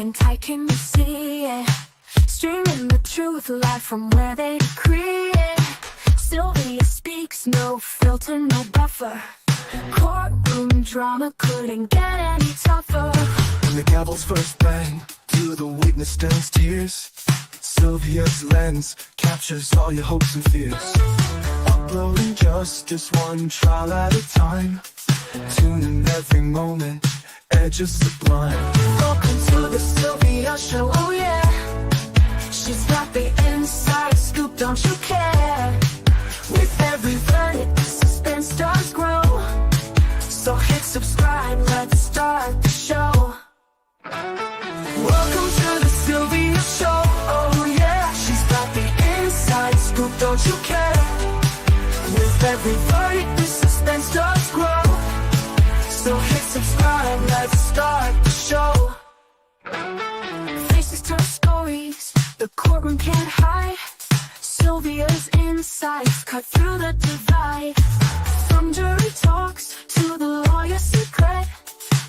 and tight, can you see it? Streaming the truth live from where they decree it. Sylvia speaks, no filter, no buffer. Courtroom drama couldn't get any tougher. When the gavel's first bang, to the witness stands tears. Sylvia's lens captures all your hopes and fears. Uploading justice one trial at a time. Tune in every moment, edges sublime. Welcome to the Sylvia Show, oh yeah. She's got the inside scoop, don't you care? With every verdict, the suspense does grow. So hit subscribe, let's start the show. Welcome to the Sylvia Show, oh yeah. She's got the inside scoop, don't you care? With every verdict, the suspense does grow. So hit subscribe, let's start the show. Faces turn stories, the courtroom can't hide. Sylvia's insights cut through the divide. From jury talks to the lawyer's secret.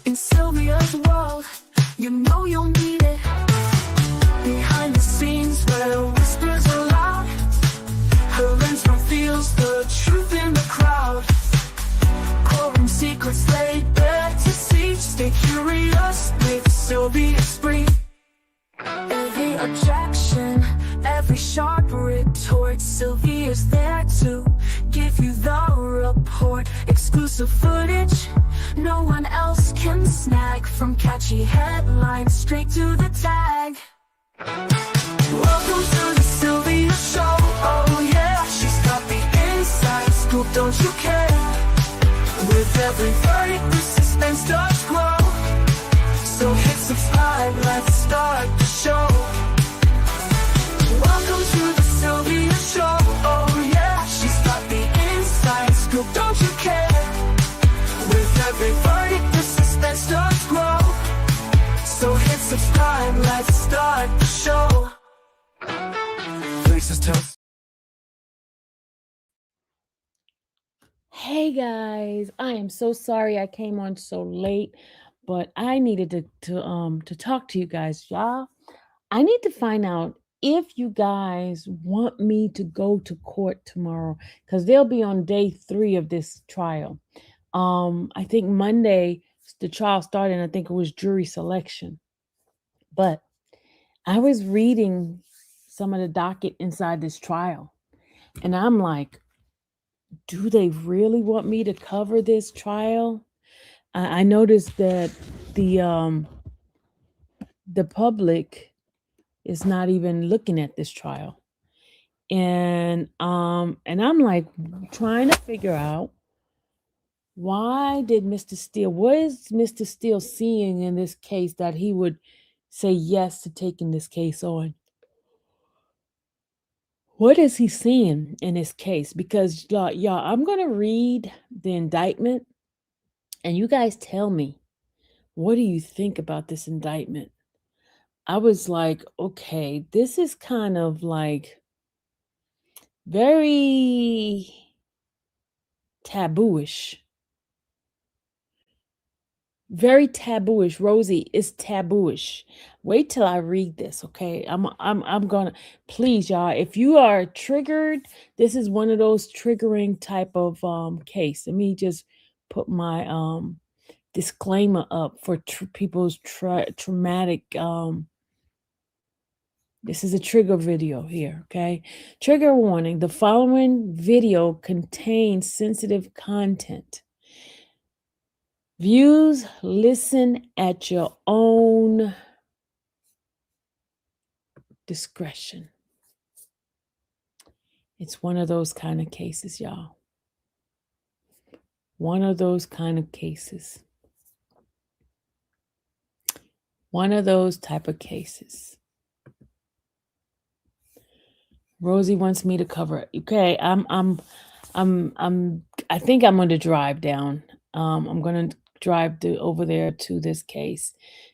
In Sylvia's world, you know you'll need it. Behind the scenes where whispers are loud, her lens reveals the truth in the crowd. Courtroom secrets laid bare to see. Stay curious with Sylvia Spree. Every objection, every sharp retort, Sylvia's there to give you the report. Exclusive footage no one else can snag. From catchy headlines straight to the tag. Welcome to the Sylvia Show, oh yeah. She's got the inside scoop, don't you care? With every verdict, the suspense does grow. So hit subscribe, let's start the show. Welcome to the Sylvia Show, oh yeah. She's got the inside scoop, don't you care? With every verdict, the suspense does grow. So hit subscribe, let's start the show. Faces tell. Hey guys, I am so sorry I came on so late, but I needed to talk to you guys, y'all. I need to find out if you guys want me to go to court tomorrow, because they'll be on day 3 of this trial. I think Monday the trial started, and I think it was jury selection. But I was reading some of the docket inside this trial, and I'm like, do they really want me to cover this trial? I noticed that the public is not even looking at this trial, and I'm like trying to figure out, why did Mr. Steele? What is Mr. Steele seeing in this case that he would say yes to taking this case on? What is he seeing in this case? Because y'all, I'm gonna read the indictment, and you guys tell me, what do you think about this indictment? I was like, okay, this is kind of like very tabooish. Very tabooish. Rosie, it's tabooish. Wait till I read this, okay? I'm gonna, please, y'all, if you are triggered, this is one of those triggering type of case. Let me just put my disclaimer up for people's traumatic this is a trigger video here, okay? Trigger warning: the following video contains sensitive content. Views, listen at your own discretion. It's one of those kind of cases, y'all. One of those kind of cases. One of those type of cases. Rosie wants me to cover it. Okay, I think I'm going to drive down. I'm going to drive over there to this case,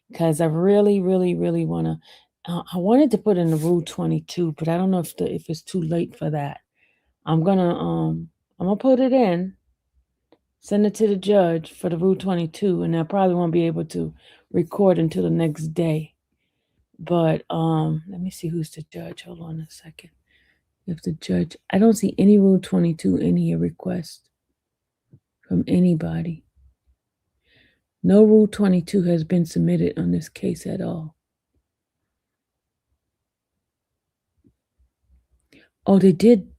because I really want to. I wanted to put in the Rule 22, but I don't know if it's too late for that. I'm gonna put it in, send it to the judge for the Rule 22, and I probably won't be able to record until the next day. But let me see who's the judge. Hold on a second. If the judge, I don't see any Rule 22 in here request from anybody. No Rule 22 has been submitted on this case at all. Oh, they did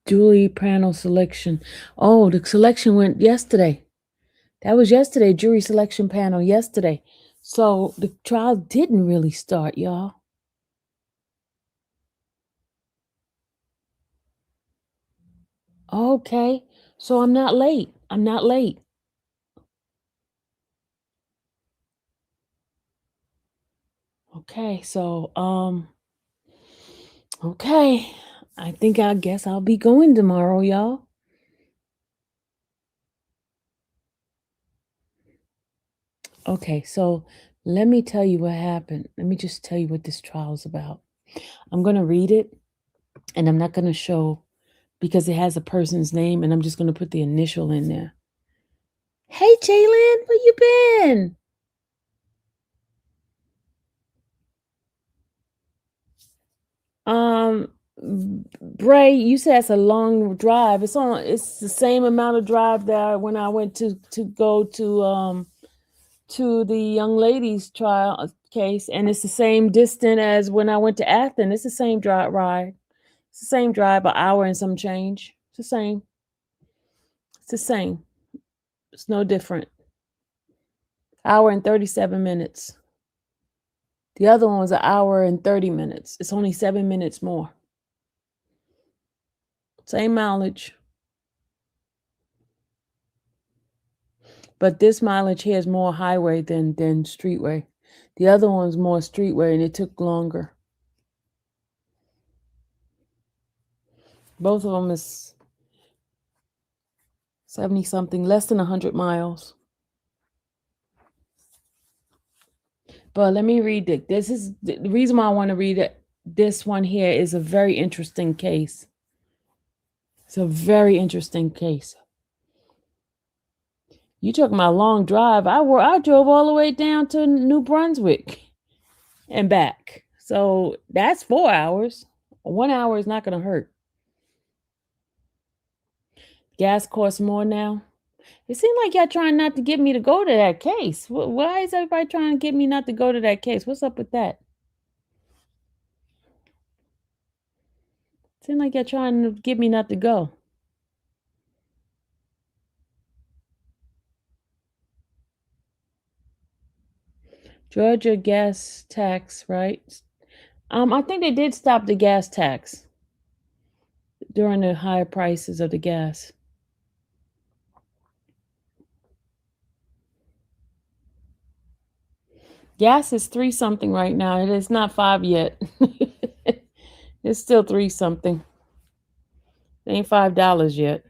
jury panel selection. Oh, the selection went yesterday. That was yesterday, jury selection panel yesterday. So the trial didn't really start, y'all. Okay, so I'm not late. I'm not late. Okay, so okay. I guess I'll be going tomorrow, y'all. Okay, so let me tell you what happened. Let me just tell you what this trial is about. I'm going to read it and I'm not going to show because it has a person's name and I'm just going to put the initial in there. Hey, Jalen, where you been? Bray, you said it's a long drive. It's the same amount of drive that when I went to go to the young lady's trial case, and it's the same distance as when I went to Athens. It's the same ride. It's the same drive, an hour and some change. It's the same. It's the same. It's no different. Hour and 37 minutes. The other one was an hour and 30 minutes. It's only 7 minutes more. Same mileage. But this mileage here is more highway than streetway. The other one's more streetway and it took longer. Both of them is 70 something, less than 100 miles. But let me read it. This is the reason why I want to read it. This one here is a very interesting case. It's a very interesting case. You talking about long drive. I drove all the way down to New Brunswick and back. So that's 4 hours. 1 hour is not going to hurt. Gas costs more now. It seems like y'all trying not to get me to go to that case. Why is everybody trying to get me not to go to that case? What's up with that? Seems like y'all trying to get me not to go. Georgia gas tax, right? I think they did stop the gas tax during the higher prices of the gas. Gas is 3 something right now. It is not 5 yet. It's still 3 something. It ain't $5 yet.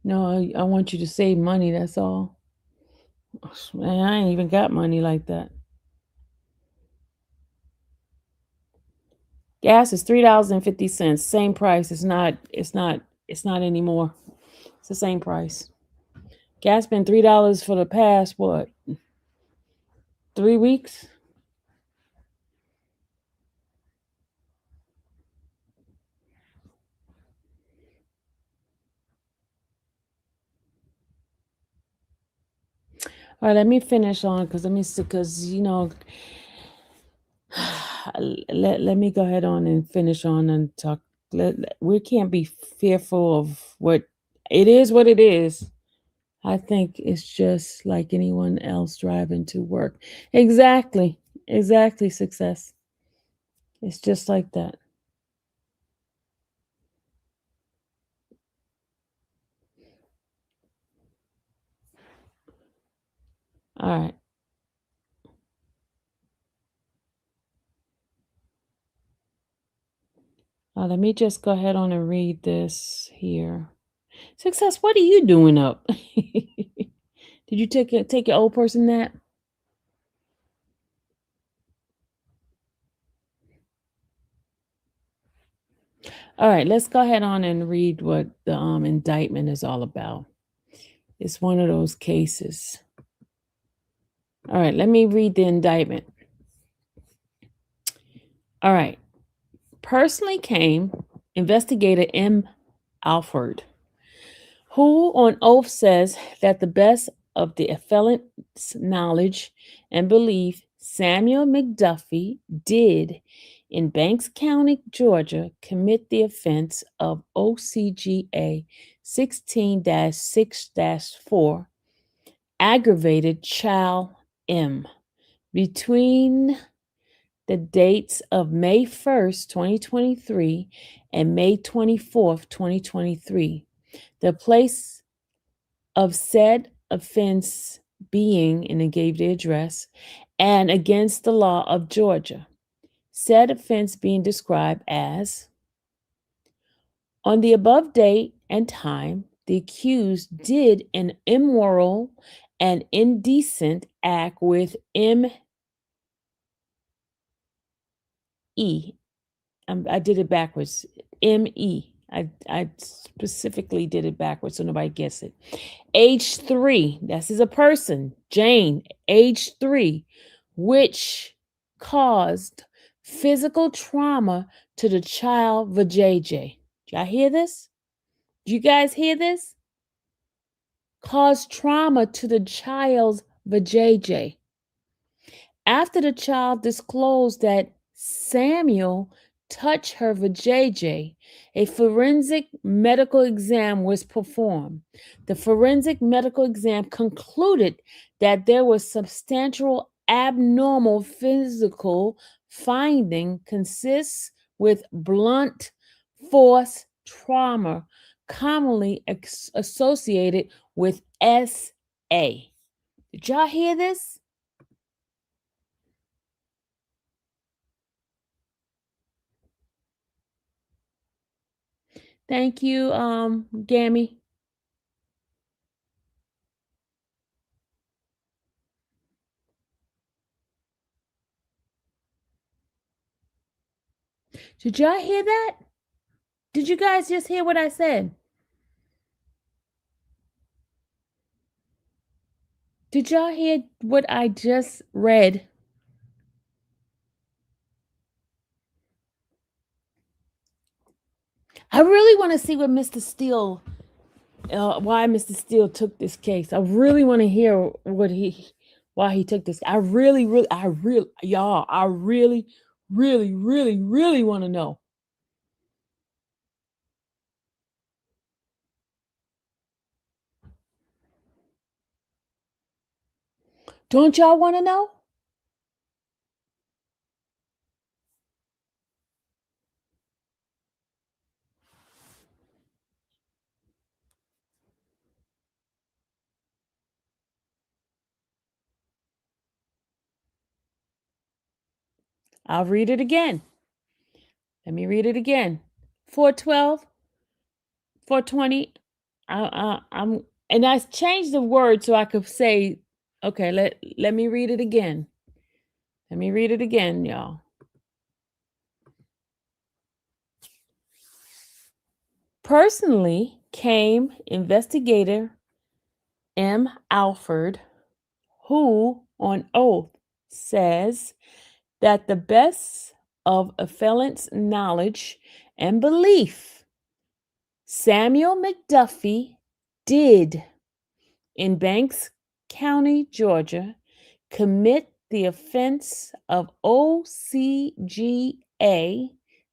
No, I want you to save money, that's all. Man, I ain't even got money like that. Gas is $3.50. Same price. It's not anymore. It's the same price. Gas been $3 for the past what? 3 weeks? All right, let me finish on because let me go ahead on and finish on and talk. We can't be fearful of what it is. What it is. I think it's just like anyone else driving to work. Exactly. Success. It's just like that. All right. Let me just go ahead on and read this here. Success, what are you doing up? Did you take your old person nap? All right, let's go ahead on and read what the indictment is all about. It's one of those cases. All right, let me read the indictment. All right. Personally came investigator M. Alford, who on oath says that the best of the appellant's knowledge and belief Samuel McDuffie did in Banks County, Georgia, commit the offense of OCGA 16-6-4, aggravated child M, between the dates of May 1st, 2023 and May 24th, 2023. The place of said offense being, and it gave the address, and against the law of Georgia. Said offense being described as on the above date and time, the accused did an immoral and indecent act with M.E. I did it backwards. M.E. I specifically did it backwards so nobody gets it. Age 3, this is a person, Jane, age 3, which caused physical trauma to the child vajayjay. Did y'all hear this? Did you guys hear this? Caused trauma to the child's vajayjay. After the child disclosed that Samuel touched her vajayjay, a forensic medical exam was performed. The forensic medical exam concluded that there was substantial abnormal physical finding consists with blunt force trauma commonly associated with SA. Did y'all hear this? Thank you, Gammy. Did y'all hear that? Did you guys just hear what I said? Did y'all hear what I just read? I really want to see what Mr. Steele, why Mr. Steele took this case. I really want to hear why he took this. I really, y'all, I really want to know. Don't y'all want to know? I'll read it again. Let me read it again. 412, 420. I'm and I changed the word so I could say, okay, let me read it again. Let me read it again, y'all. Personally came investigator M. Alford, who on oath says that the best of appellant's knowledge and belief Samuel McDuffie did in Banks County, Georgia, commit the offense of OCGA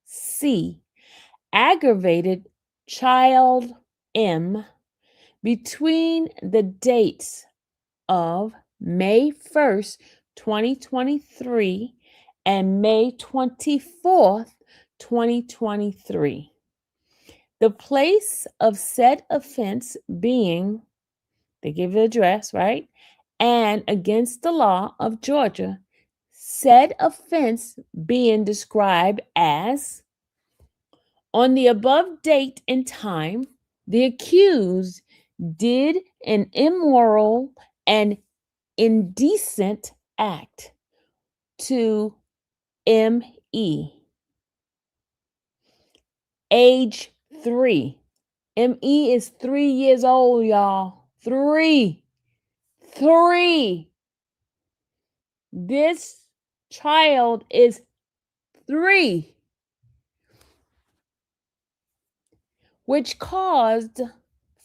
C, aggravated child M, between the dates of May 1st, 2023 and May 24th, 2023. The place of said offense being, they give the address, right? And against the law of Georgia, said offense being described as On the above date and time, the accused did an immoral and indecent act to M.E. Age 3. M.E. is 3 years old, y'all. 3. 3. This child is 3, which caused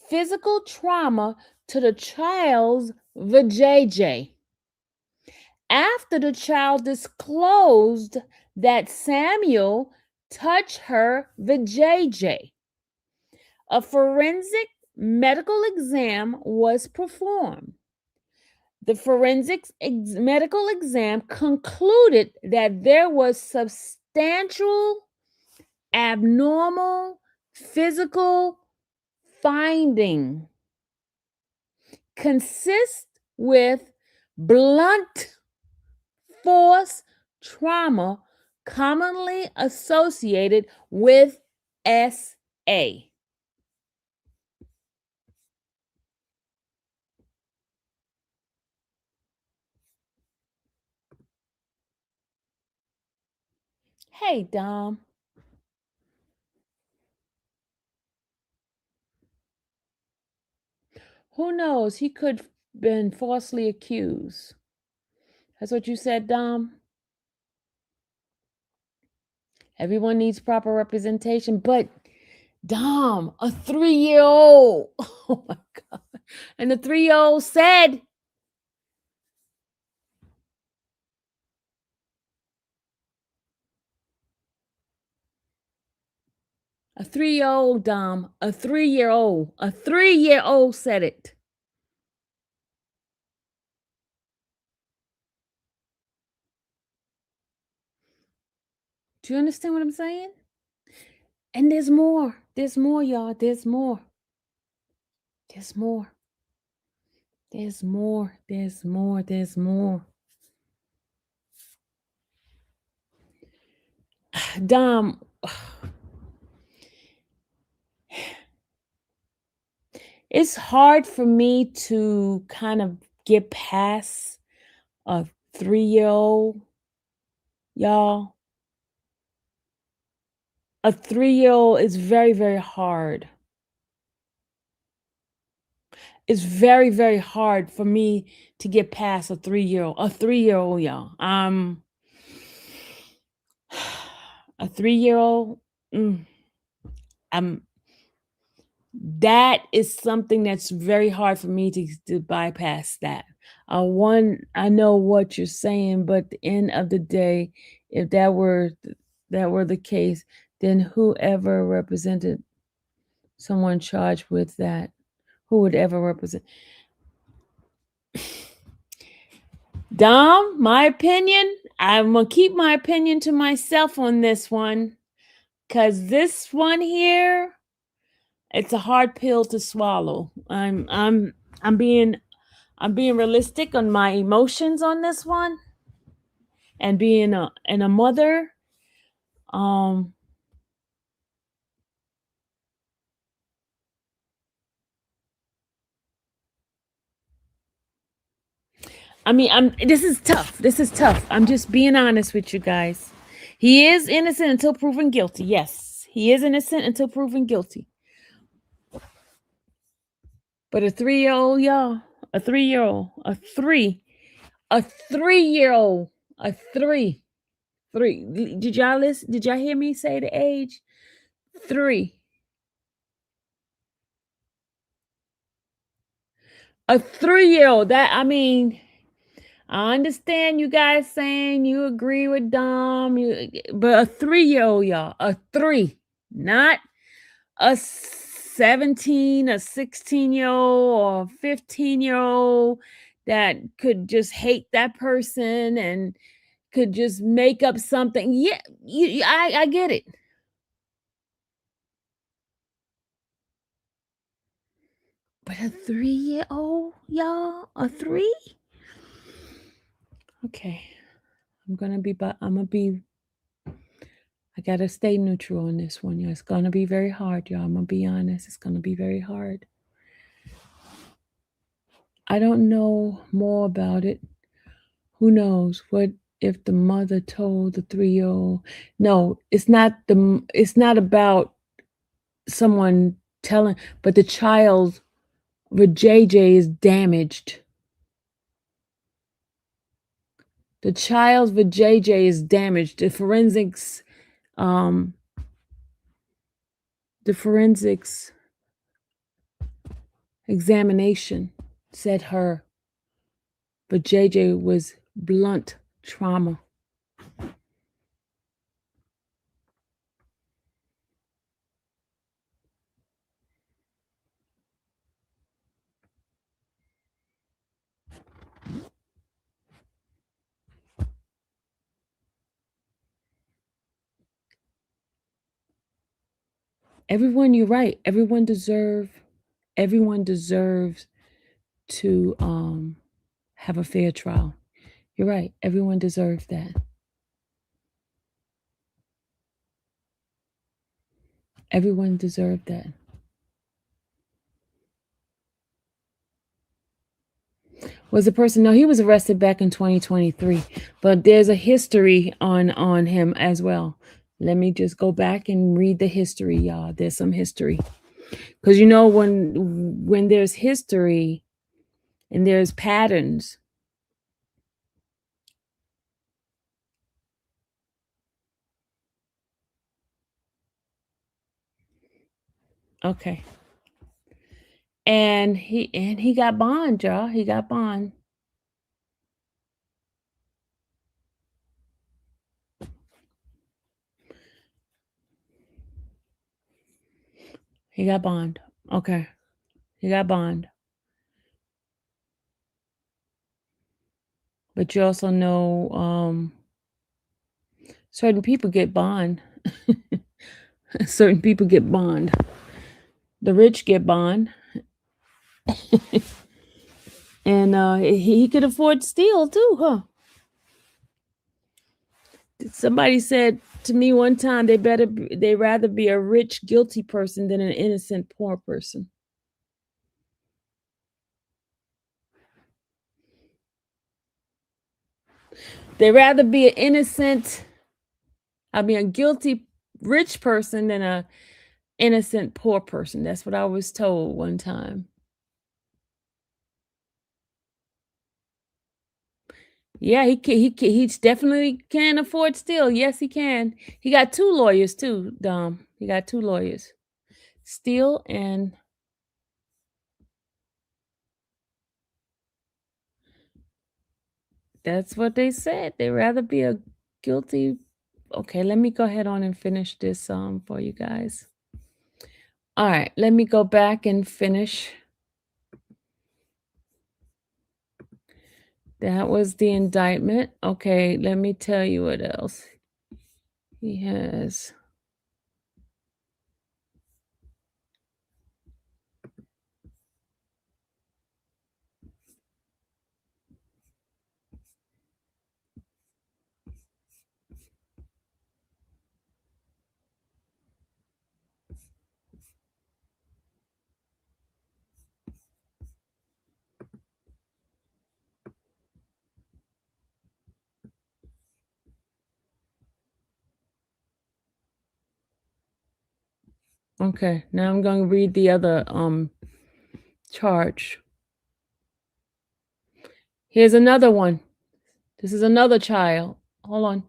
physical trauma to the child's vajayjay. After the child disclosed that Samuel touched her vajayjay, a forensic medical exam was performed. The forensic medical exam concluded that there was substantial abnormal physical finding consist with blunt force trauma commonly associated with SA. Hey, Dom. Who knows? He could have been falsely accused. That's what you said, Dom? Everyone needs proper representation, but Dom, a 3-year-old. Oh my God. And the 3-year-old said, a 3-year-old, Dom, a 3-year-old said it. Do you understand what I'm saying? And there's more. There's more, y'all. There's more. There's more. There's more. There's more. There's more. Dom, it's hard for me to kind of get past a 3-year-old, y'all. A 3-year-old is very, very hard. It's very, very hard for me to get past a 3-year-old. A 3-year-old, y'all. A 3-year-old. That is something that's very hard for me to bypass that. I know what you're saying, but at the end of the day, if that were the case, then whoever represented someone charged with that, who would ever represent? Dom, my opinion, I'm gonna keep my opinion to myself on this one, because this one here, it's a hard pill to swallow. I'm being realistic on my emotions on this one, and being a mother. This is tough. This is tough. I'm just being honest with you guys. He is innocent until proven guilty. Yes, he is innocent until proven guilty. But a 3-year-old, y'all, a 3-year-old, a 3-year-old, a 3. Did y'all listen? Did y'all hear me say the age? 3. A 3-year-old. I understand you guys saying you agree with Dom, but a 3-year-old, y'all, a 3, not a 17, a 16-year-old, or 15-year-old that could just hate that person and could just make up something. Yeah, I get it. But a 3-year-old, y'all, a 3? Okay. I'm gonna be I gotta stay neutral in this one. Yeah, it's gonna be very hard, y'all. I'm gonna be honest. It's gonna be very hard. I don't know more about it. Who knows? What if the mother told the 3-year-old? No, it's not the. It's not about someone telling, but the child with JJ is damaged. The child with JJ is damaged. Um, the forensics examination said her, but JJ was blunt trauma. Everyone, you're right. Everyone deserves to have a fair trial. You're right. Everyone deserves that. Everyone deserved that. Was the person? No, he was arrested back in 2023, but there's a history on him as well. Let me just go back and read the history, y'all. There's some history. Because when there's history and there's patterns. Okay. And he got bond, y'all. He got bond. He got bond. Okay. He got bond. But you also know certain people get bond. Certain people get bond. The rich get bond. And he could afford steel too, huh? Somebody said to me one time they rather be a rich guilty person than an innocent poor person. They rather be a guilty rich person than a innocent poor person. That's what I was told one time. Yeah, he definitely can afford steel. Yes, he can. He got 2 lawyers too, Dom. He got 2 lawyers. Steel and that's what they said. They rather be a guilty. Okay, let me go ahead on and finish this for you guys. All right, let me go back and finish. That was the indictment. Okay, let me tell you what else he has. Okay, now I'm going to read the other charge. Here's another one. This is another child. Hold on.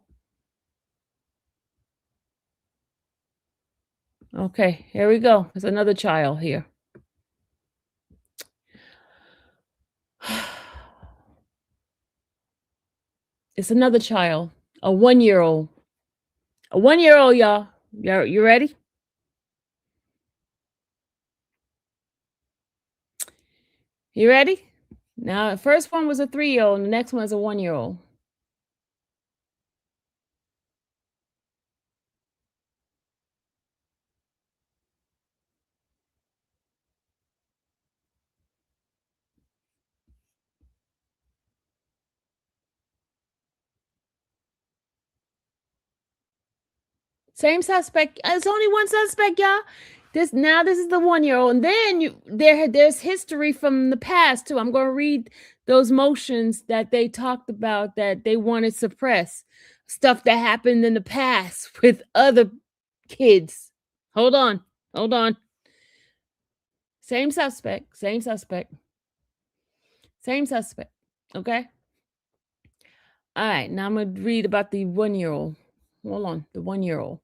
Okay, here we go. There's another child here. It's another child, a 1-year-old. A 1-year-old, y'all. You ready? You ready? Now, the first one was a 3-year-old, and the next one is a 1-year-old. Same suspect. It's only one suspect, y'all. This is the 1-year-old, and then there's history from the past too. I'm going to read those motions that they talked about that they wanted suppressed, stuff that happened in the past with other kids. Hold on, hold on. Same suspect, same suspect, same suspect. Okay. All right. Now I'm going to read about the 1-year-old. Hold on, the 1-year-old.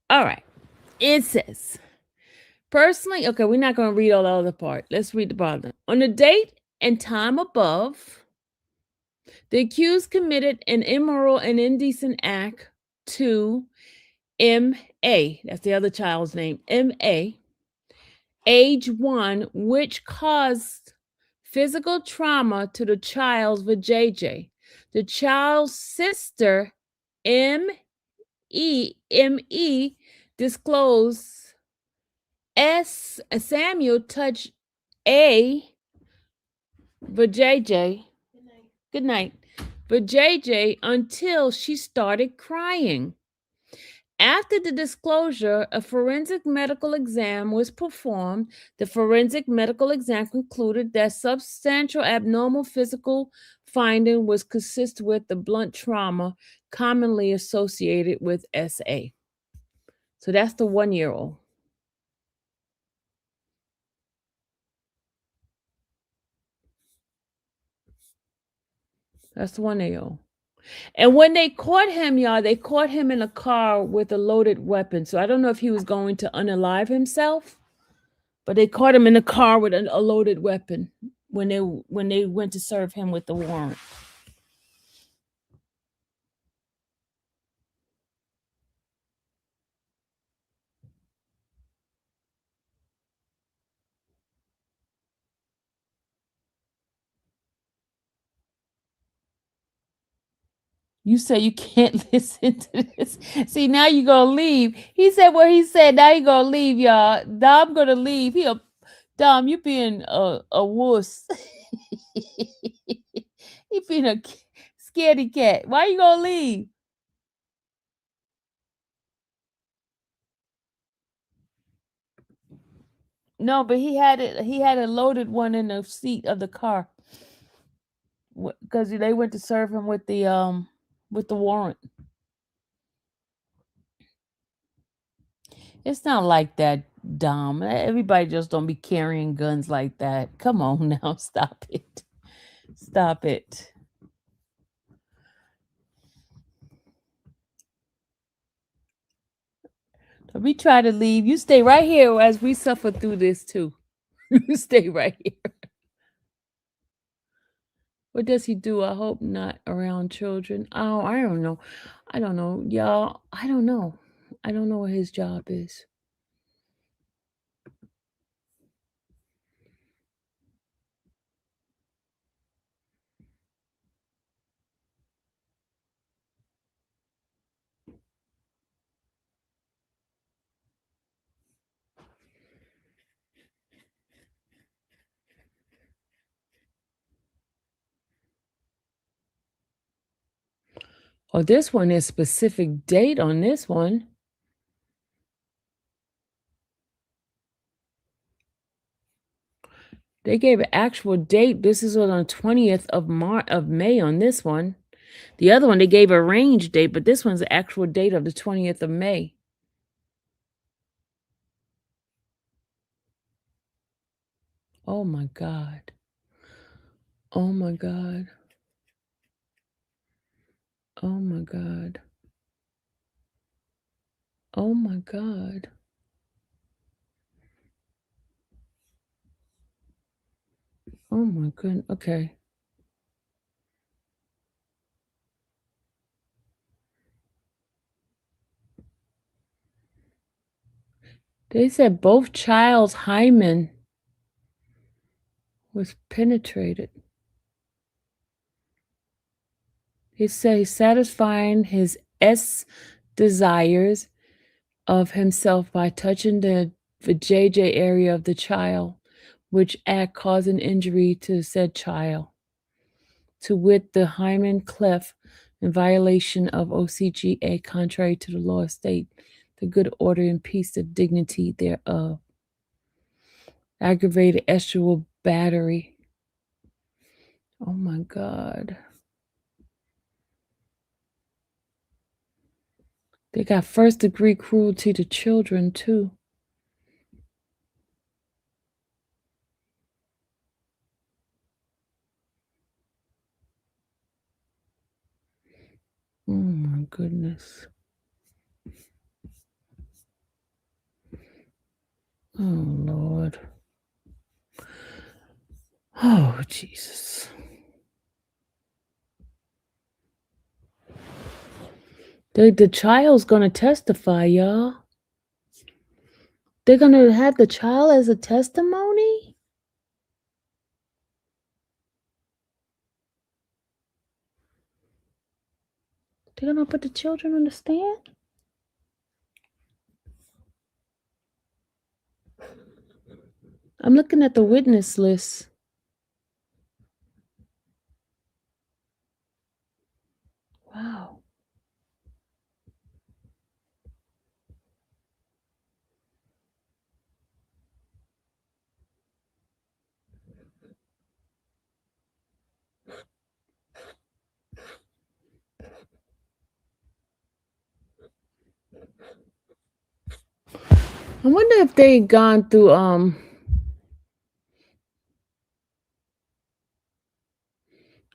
All right. It says, personally, okay, we're not going to read all the other part. Let's read the bottom. On the date and time above, the accused committed an immoral and indecent act to M.A. That's the other child's name. M.A. age 1, which caused physical trauma to the child's vajayjay. The child's sister, M.E. disclosed Samuel touched A vajayjay. Good night. Vajayjay until she started crying. After the disclosure, a forensic medical exam was performed. The forensic medical exam concluded that substantial abnormal physical finding was consistent with the blunt trauma commonly associated with SA. So that's the 1-year-old. That's the 1-year-old. And when they caught him, y'all, they caught him in a car with a loaded weapon. So I don't know if he was going to unalive himself, but they caught him in a car with a loaded weapon when they went to serve him with the warrant. You say you can't listen to this. See, now you're gonna leave. He said what he said. Now you're gonna leave, y'all. Dom gonna leave. Dom, you being a wuss. He being a scaredy cat. Why you gonna leave? No, but he had it. He had a loaded one in the seat of the car because they went to serve him with the warrant. It's not like that, Dom. Everybody just don't be carrying guns like that. Come on now, stop it. Stop it. We try to leave. You stay right here as we suffer through this too. You stay right here. What does he do? I hope not around children. Oh, I don't know. I don't know, y'all. I don't know. I don't know what his job is. Oh, this one is specific date on this one. They gave an actual date. This is on the 20th of May on this one. The other one, they gave a range date, but this one's the actual date of the 20th of May. Oh my God. Oh my God. Oh my God. Oh my God. Oh my goodness. Okay. They said both child's hymen was penetrated. He said he's satisfying his desires of himself by touching the vajayjay area of the child, which act causing injury to said child. To wit, the hymen cleft in violation of OCGA, contrary to the law of state, the good order and peace, the dignity thereof. Aggravated sexual battery. Oh my God. They got first degree cruelty to children too. Oh my goodness. Oh Lord. Oh Jesus. The child's gonna testify, y'all. They're gonna have the child as a testimony? They're gonna put the children on the stand? I'm looking at the witness list. Wow. I wonder if they gone through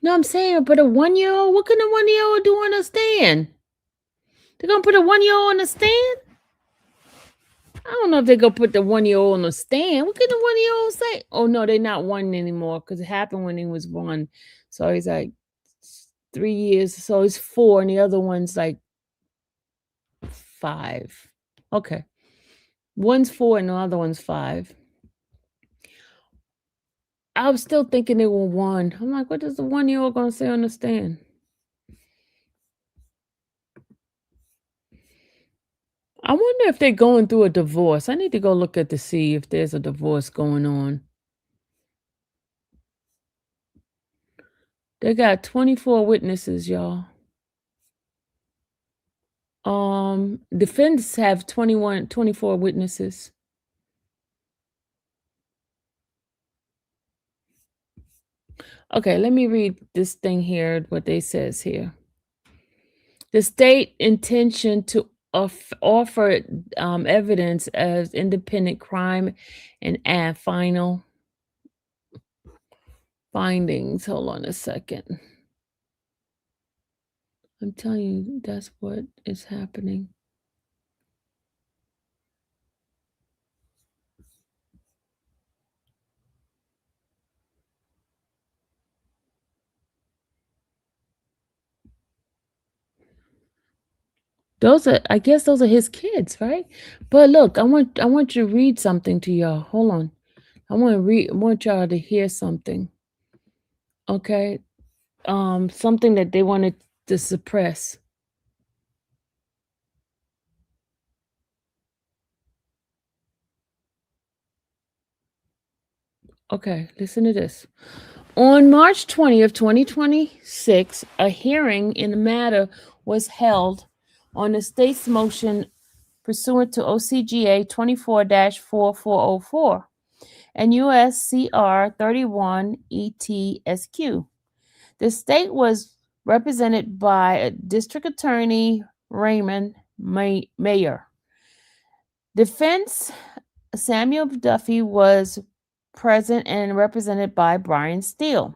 no, I'm saying, but a 1-year-old, what can a 1-year-old do on a stand? They're gonna put a 1-year-old on the stand? I don't know if they're gonna put the 1-year-old on the stand. What can the 1-year-old say? Oh no, they're not 1 anymore because it happened when he was 1. So he's like 3 years. So he's 4, and the other one's like 5. Okay. One's 4 and the other one's 5. I was still thinking they were 1. I'm like, what is the 1-year-old gonna say on the stand? I wonder if they're going through a divorce. I need to go look at to see if there's a divorce going on. They got 24 witnesses, y'all. Defendants have 24 witnesses. Okay, let me read this thing here, what they says here. The state intention to offer evidence as independent crime and final findings. Hold on a second. I'm telling you, that's what is happening. I guess those are his kids, right? But look, I want you to read something to y'all. Hold on. I want y'all to hear something. Okay? Something that they wanted to suppress. Okay, listen to this. On March 20th, 2026, a hearing in the matter was held on the state's motion pursuant to OCGA 24-4404 and USCR 31 ETSQ. The state was represented by District Attorney Raymond Mayer. Defense Samuel McDuffie was present and represented by Brian Steele.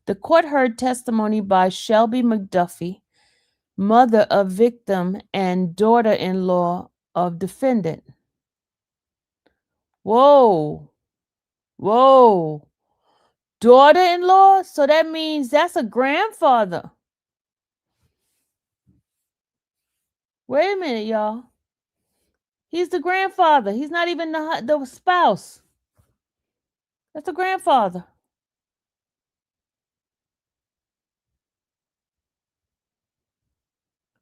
The court heard testimony by Shelby McDuffie, mother of victim and daughter-in-law of defendant. Whoa. Daughter-in-law? So that means that's a grandfather. Wait a minute, y'all. He's the grandfather. He's not even the spouse. That's the grandfather.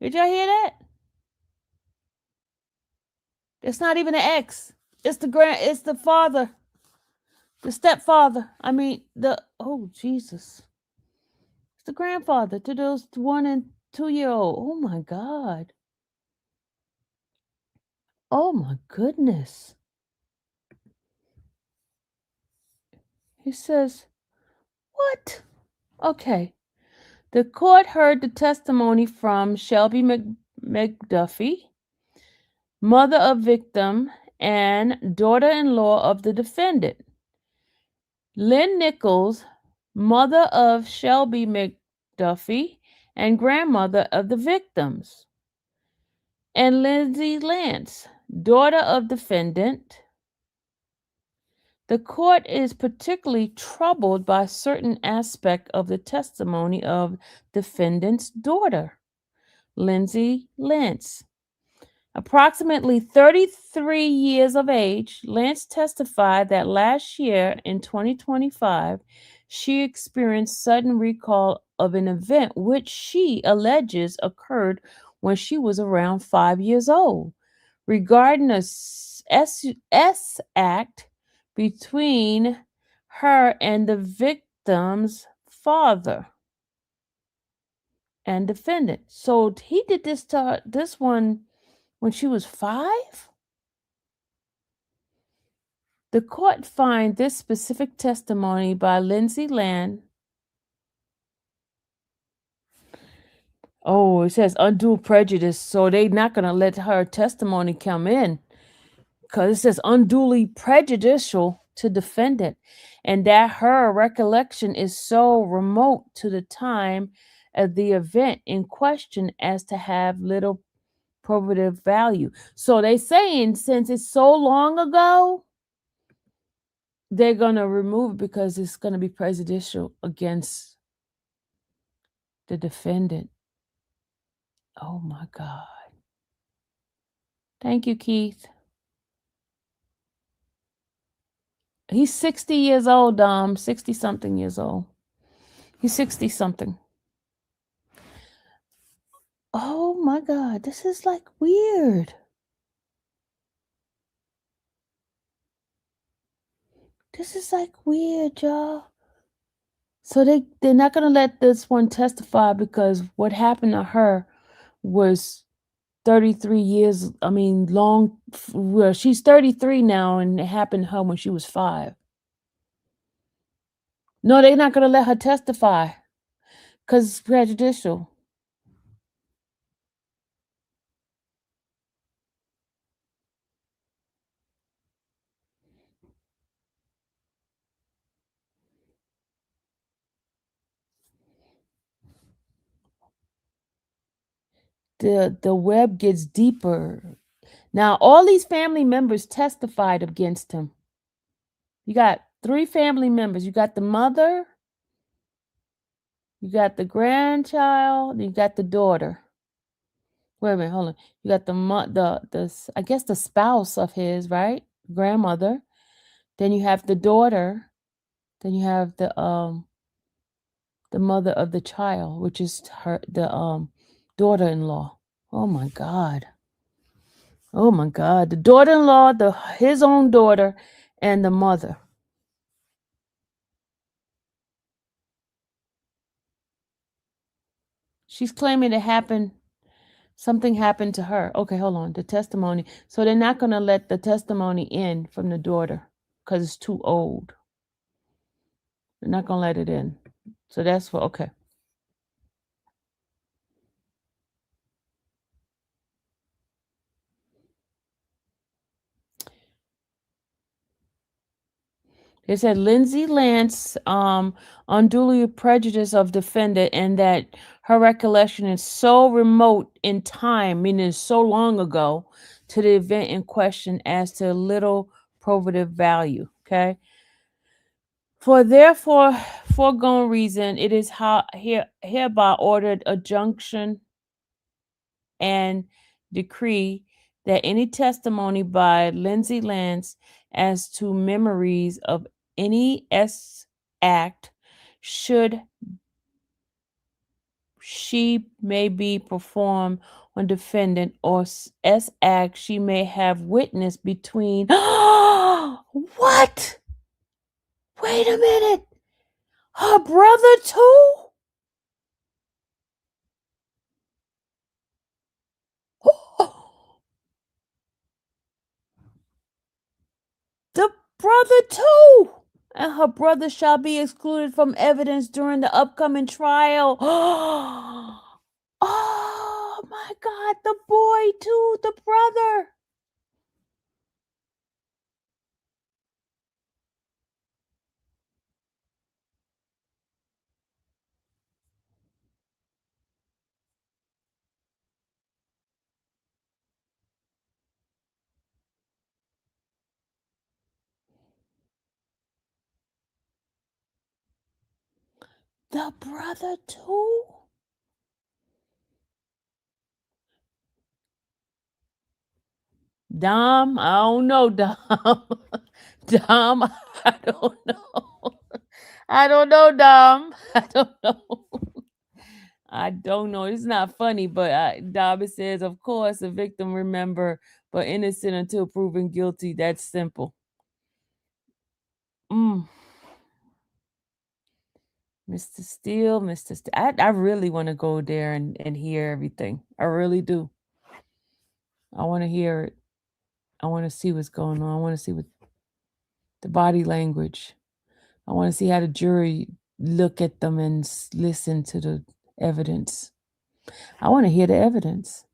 Did y'all hear that? It's not even an ex. It's the father. The stepfather. I mean, oh Jesus. It's the grandfather to those 1 and 2-year-old. Oh my God. Oh my goodness. He says, what? Okay. The court heard the testimony from Shelby McDuffie, mother of victim and daughter-in-law of the defendant. Lynn Nichols, mother of Shelby McDuffie and grandmother of the victims. And Lindsay Lance, daughter of defendant. The court is particularly troubled by certain aspect of the testimony of defendant's daughter, Lindsay Lance. Approximately 33 years of age, Lance testified that last year in 2025, she experienced sudden recall of an event which she alleges occurred when she was around 5 years old, regarding a S act between her and the victim's father and defendant. So he did this to her, this one when she was 5? The court finds this specific testimony by Lindsay Land. Oh, it says undue prejudice, so they're not going to let her testimony come in because it says unduly prejudicial to defendant, and that her recollection is so remote to the time of the event in question as to have little probative value. So they saying since it's so long ago, they're going to remove it because it's going to be prejudicial against the defendant. Oh my God. Thank you, Keith. He's 60 years old, 60 something years old. He's 60 something. Oh my God, this is like weird. This is like weird, y'all. So they're not gonna let this one testify because what happened to her was 33 years. I mean, long. Well, she's 33 now, and it happened to her when she was 5. No, they're not gonna let her testify because it's prejudicial. The web gets deeper. Now, all these family members testified against him. You got 3 family members. You got the mother, you got the grandchild, you got the daughter. Wait a minute, hold on. You got the I guess the spouse of his, right? Grandmother. Then you have the daughter. Then you have the mother of the child, which is the daughter-in-law. Oh my God. Oh my God. The daughter-in-law, his own daughter, and the mother. She's claiming something happened to her. Okay, hold on. The testimony. So they're not going to let the testimony in from the daughter because it's too old. They're not going to let it in. So that's okay. It said Lindsay Lance unduly prejudiced of defendant and that her recollection is so remote in time, meaning so long ago, to the event in question as to little probative value. Okay. For therefore foregoing reason, it is hereby ordered a junction and decree that any testimony by Lindsay Lance as to memories of any S act should she may be performed on defendant or S act she may have witnessed between what? Wait a minute. Her brother too? brother too. And her brother shall be excluded from evidence during the upcoming trial. Oh my God, the boy too, the brother. The brother too? Dom, I don't know, Dom. Dom, I don't know. I don't know, Dom. I don't know. I don't know. It's not funny, but Dom says, of course, the victim remember, but innocent until proven guilty. That's simple. Mm. Mr. Steele, Mr. Steele. I really want to go there and hear everything. I really do. I want to hear it. I want to see what's going on. I want to see what the body language. I want to see how the jury look at them and listen to the evidence. I want to hear the evidence.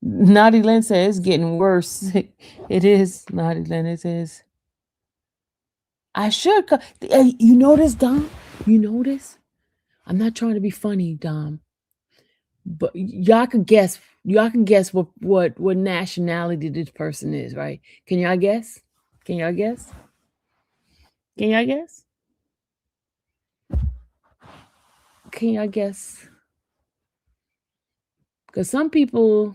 Naughty Lynn says it's getting worse. It is, Naughty Lynn, it is. I should. You notice, Dom? You notice? I'm not trying to be funny, Dom. But y'all can guess. Y'all can guess what nationality this person is, right? Can y'all guess? Can y'all guess? Can y'all guess? Can y'all guess? Because some people.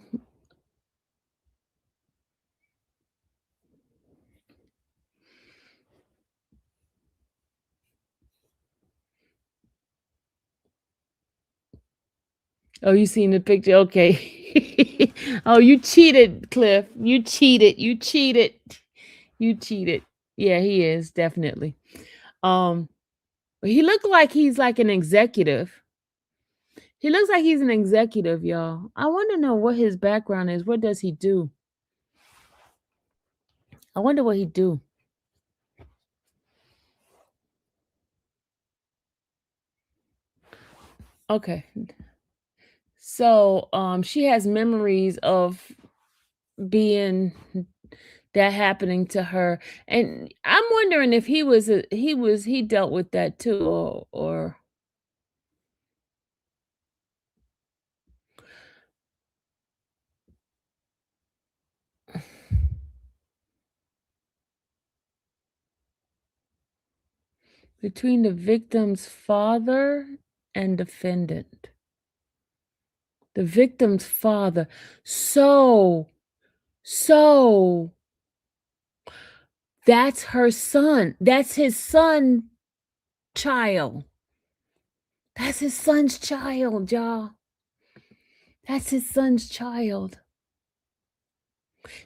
Oh, you seen the picture? Okay. Oh, you cheated, Cliff. You cheated. You cheated. You cheated. Yeah, he is definitely. He looked like he's like an executive. He looks like he's an executive, y'all. I want to know what his background is. What does he do? I wonder what he do. Okay. So, she has memories of being that happening to her, and I'm wondering if he dealt with that too, or between the victim's father and defendant. The victim's father. So that's her son. That's his son child. That's his son's child, y'all. That's his son's child.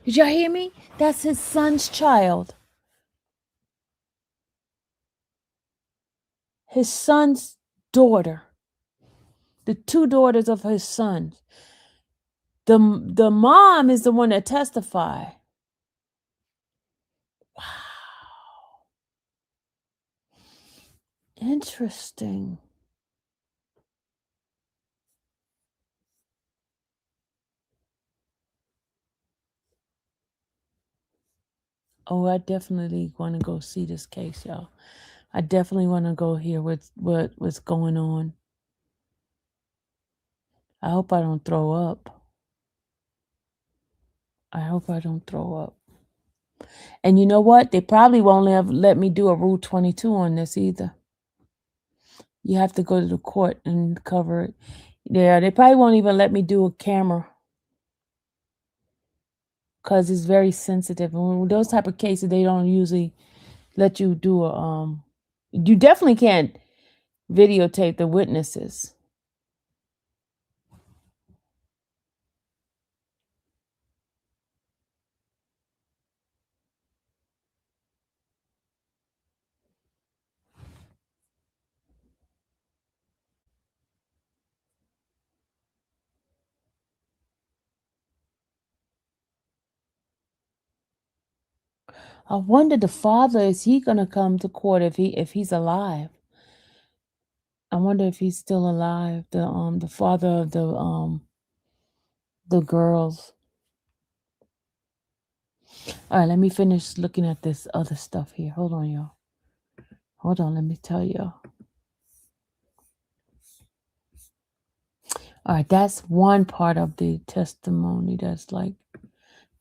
Did y'all hear me? That's his son's child. His son's daughter. The two daughters of his son. The mom is the one that testified. Wow. Interesting. Oh, I definitely want to go see this case, y'all. I definitely want to go hear what's going on. I hope I don't throw up. I hope I don't throw up. And you know what? They probably won't let me do a Rule 22 on this either. You have to go to the court and cover it. Yeah, they probably won't even let me do a camera because it's very sensitive. And with those type of cases, they don't usually let you do a you definitely can't videotape the witnesses. I wonder the father, is he gonna come to court if he's alive? I wonder if he's still alive. The father of the girls. All right, let me finish looking at this other stuff here. Hold on, y'all. Hold on, let me tell y'all. All right, that's one part of the testimony that's like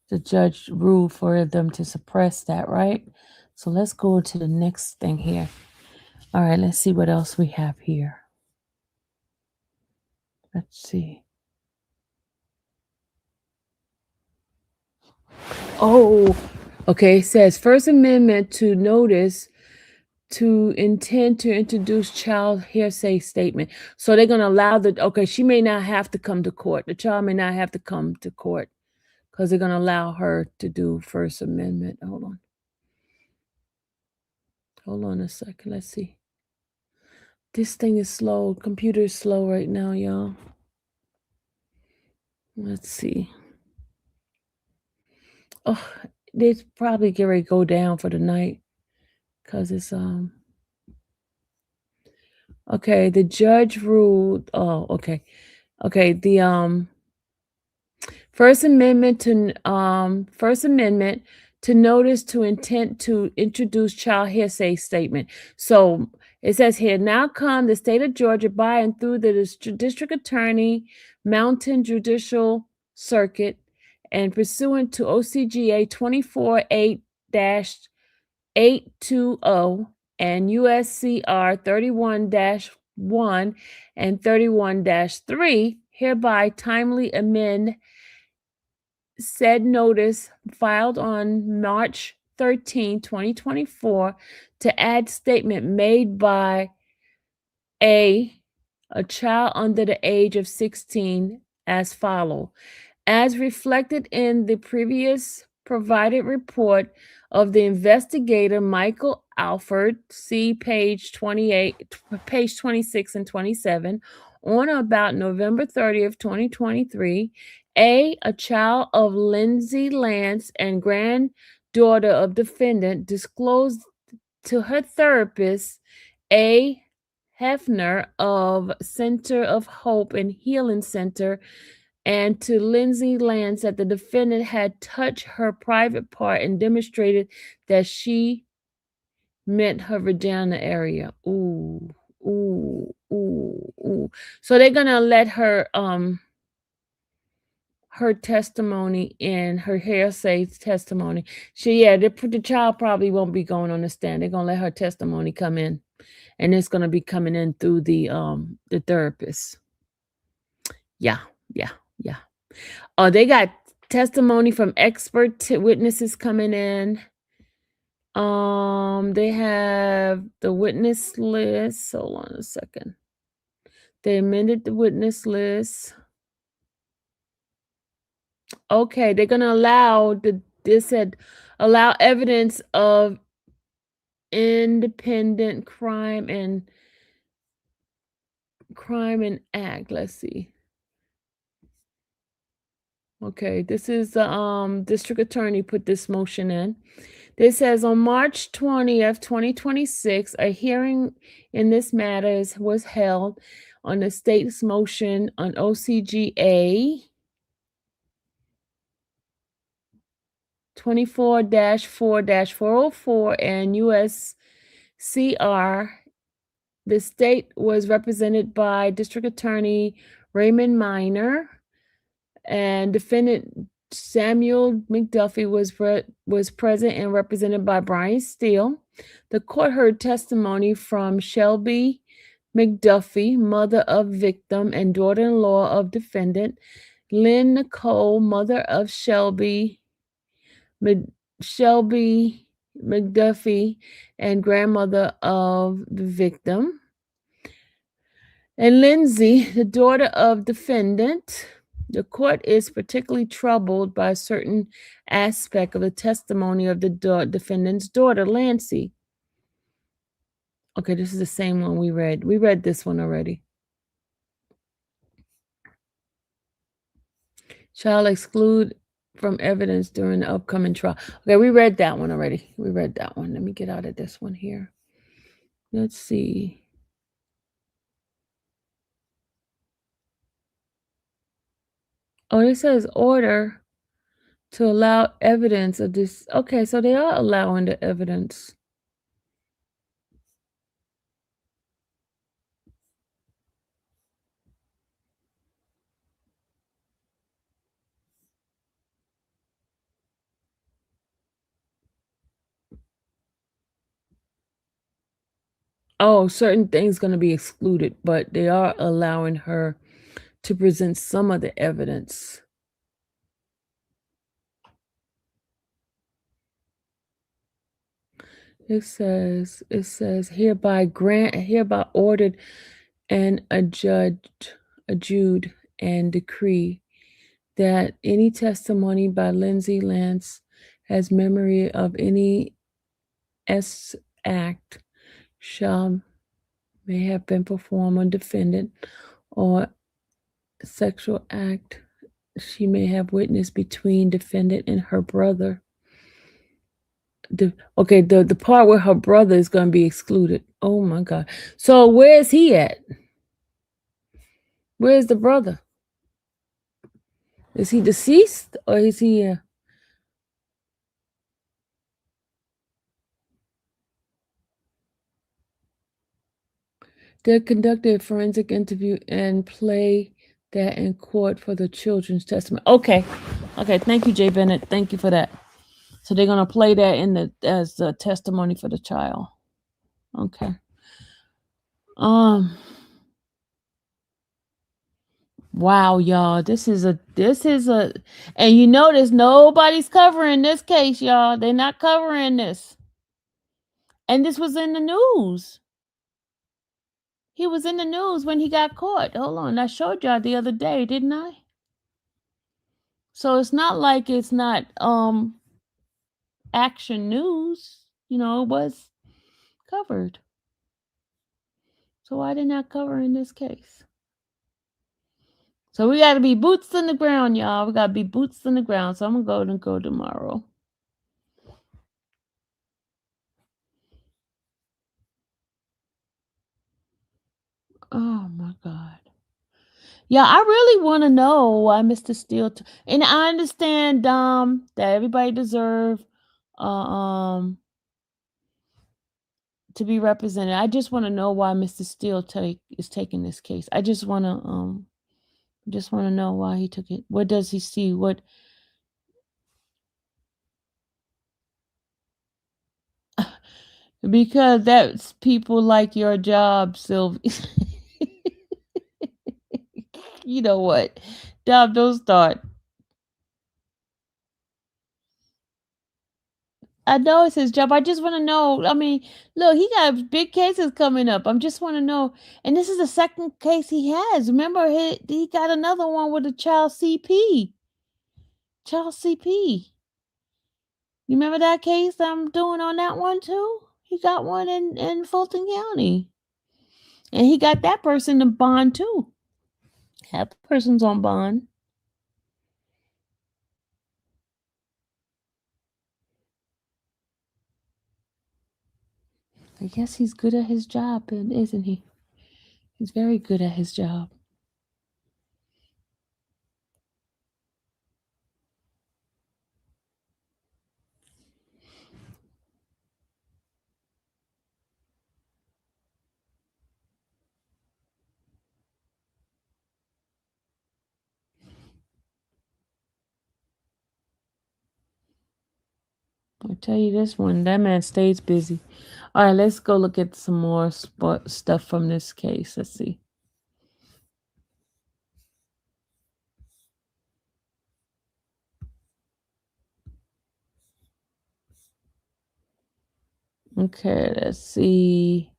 the judge ruled for them to suppress that, right? So let's go to the next thing here. All right, let's see what else we have here. Let's see. Oh, okay. It says First Amendment to notice to intend to introduce child hearsay statement. So they're going to allow okay, she may not have to come to court. The child may not have to come to court because they're going to allow her to do First Amendment. Hold on. Hold on a second. Let's see. This thing is slow. Computer is slow right now, y'all. Let's see. Oh, they probably get ready to go down for the night because it's okay. The judge ruled. Oh, okay. Okay. The First Amendment to notice to intent to introduce child hearsay statement. So it says here, now come the state of Georgia by and through the district attorney, Mountain Judicial Circuit, and pursuant to OCGA 248-820 and USCR 31-1 and 31-3, hereby timely amend said notice filed on March 13, 2024, to add statement made by a child under the age of 16 as follow. As reflected in the previous provided report of the investigator Michael Alford, see page 26 and 27, on or about November 30th, 2023, a child of Lindsay Lance and granddaughter of defendant disclosed to her therapist, A. Hefner of Center of Hope and Healing Center, and to Lindsay Lance that the defendant had touched her private part and demonstrated that she meant her vagina area. Ooh, ooh, ooh, ooh. So they're gonna let her her testimony in, her hearsay testimony. The child probably won't be going on the stand. They're gonna let her testimony come in, and it's gonna be coming in through the therapist. Yeah, yeah, yeah. Oh, they got testimony from expert witnesses coming in. They have the witness list. Hold on a second. They amended the witness list. Okay, they're gonna allow they said allow evidence of independent crime and act. Let's see. Okay, this is the district attorney put this motion in. This says on March 20th, 2026, a hearing in this matter was held on the state's motion on OCGA 24-4-404 and USCR. The state was represented by District Attorney Raymond Minor, and defendant Samuel McDuffie was present and represented by Brian Steele. The court heard testimony from Shelby McDuffie, mother of victim and daughter-in-law of defendant, Lynn Nicole, mother of Shelby McDuffie and grandmother of the victim, and Lindsay, the daughter of defendant. The court is particularly troubled by a certain aspect of the testimony of the defendant's daughter, Lancy. Okay, this is the same one we read. We read this one already. Shall exclude from evidence during the upcoming trial. Okay, we read that one already. We read that one. Let me get out of this one here. Let's see. Oh, it says order to allow evidence of this. Okay, so they are allowing the evidence. Oh, certain things going to be excluded, but they are allowing her to present some of the evidence. It says hereby ordered and adjudged and decree that any testimony by Lindsay Lance has memory of any S act shall may have been performed on defendant or sexual act she may have witnessed between defendant and her brother. The part where her brother is going to be excluded. Oh my God. So where is he at? Where is the brother? Is he deceased or is he They conducted a forensic interview and play that in court for the children's testimony. Okay. Thank you, Jay Bennett. Thank you for that. So they're gonna play that as the testimony for the child. Okay. Wow, y'all. This is a and you notice nobody's covering this case, y'all. They're not covering this. And this was in the news. He was in the news when he got caught. Hold on. I showed y'all the other day, didn't I? So it's not like it's not action news. It was covered. So why didn't I cover in this case? So we got to be boots on the ground, y'all. We got to be boots on the ground. So I'm going to go tomorrow. Oh, my God. Yeah, I really want to know why Mr. Steele... and I understand, that everybody deserves to be represented. I just want to know why Mr. Steele is taking this case. I just want to know why he took it. What does he see? What... Because that's people like your job, Sylvie. You know what? Dom, don't start. I know it's his job. I just want to know. I mean, look, he got big cases coming up. I just want to know. And this is the second case he has. Remember, he got another one with a child CP. You remember that case I'm doing on that one too? He got one in Fulton County. And he got that person to bond too. That person's on bond. I guess he's good at his job, isn't he? He's very good at his job. I'll tell you this one, that man stays busy. All right, let's go look at some more stuff from this case. Let's see. Okay, let's see.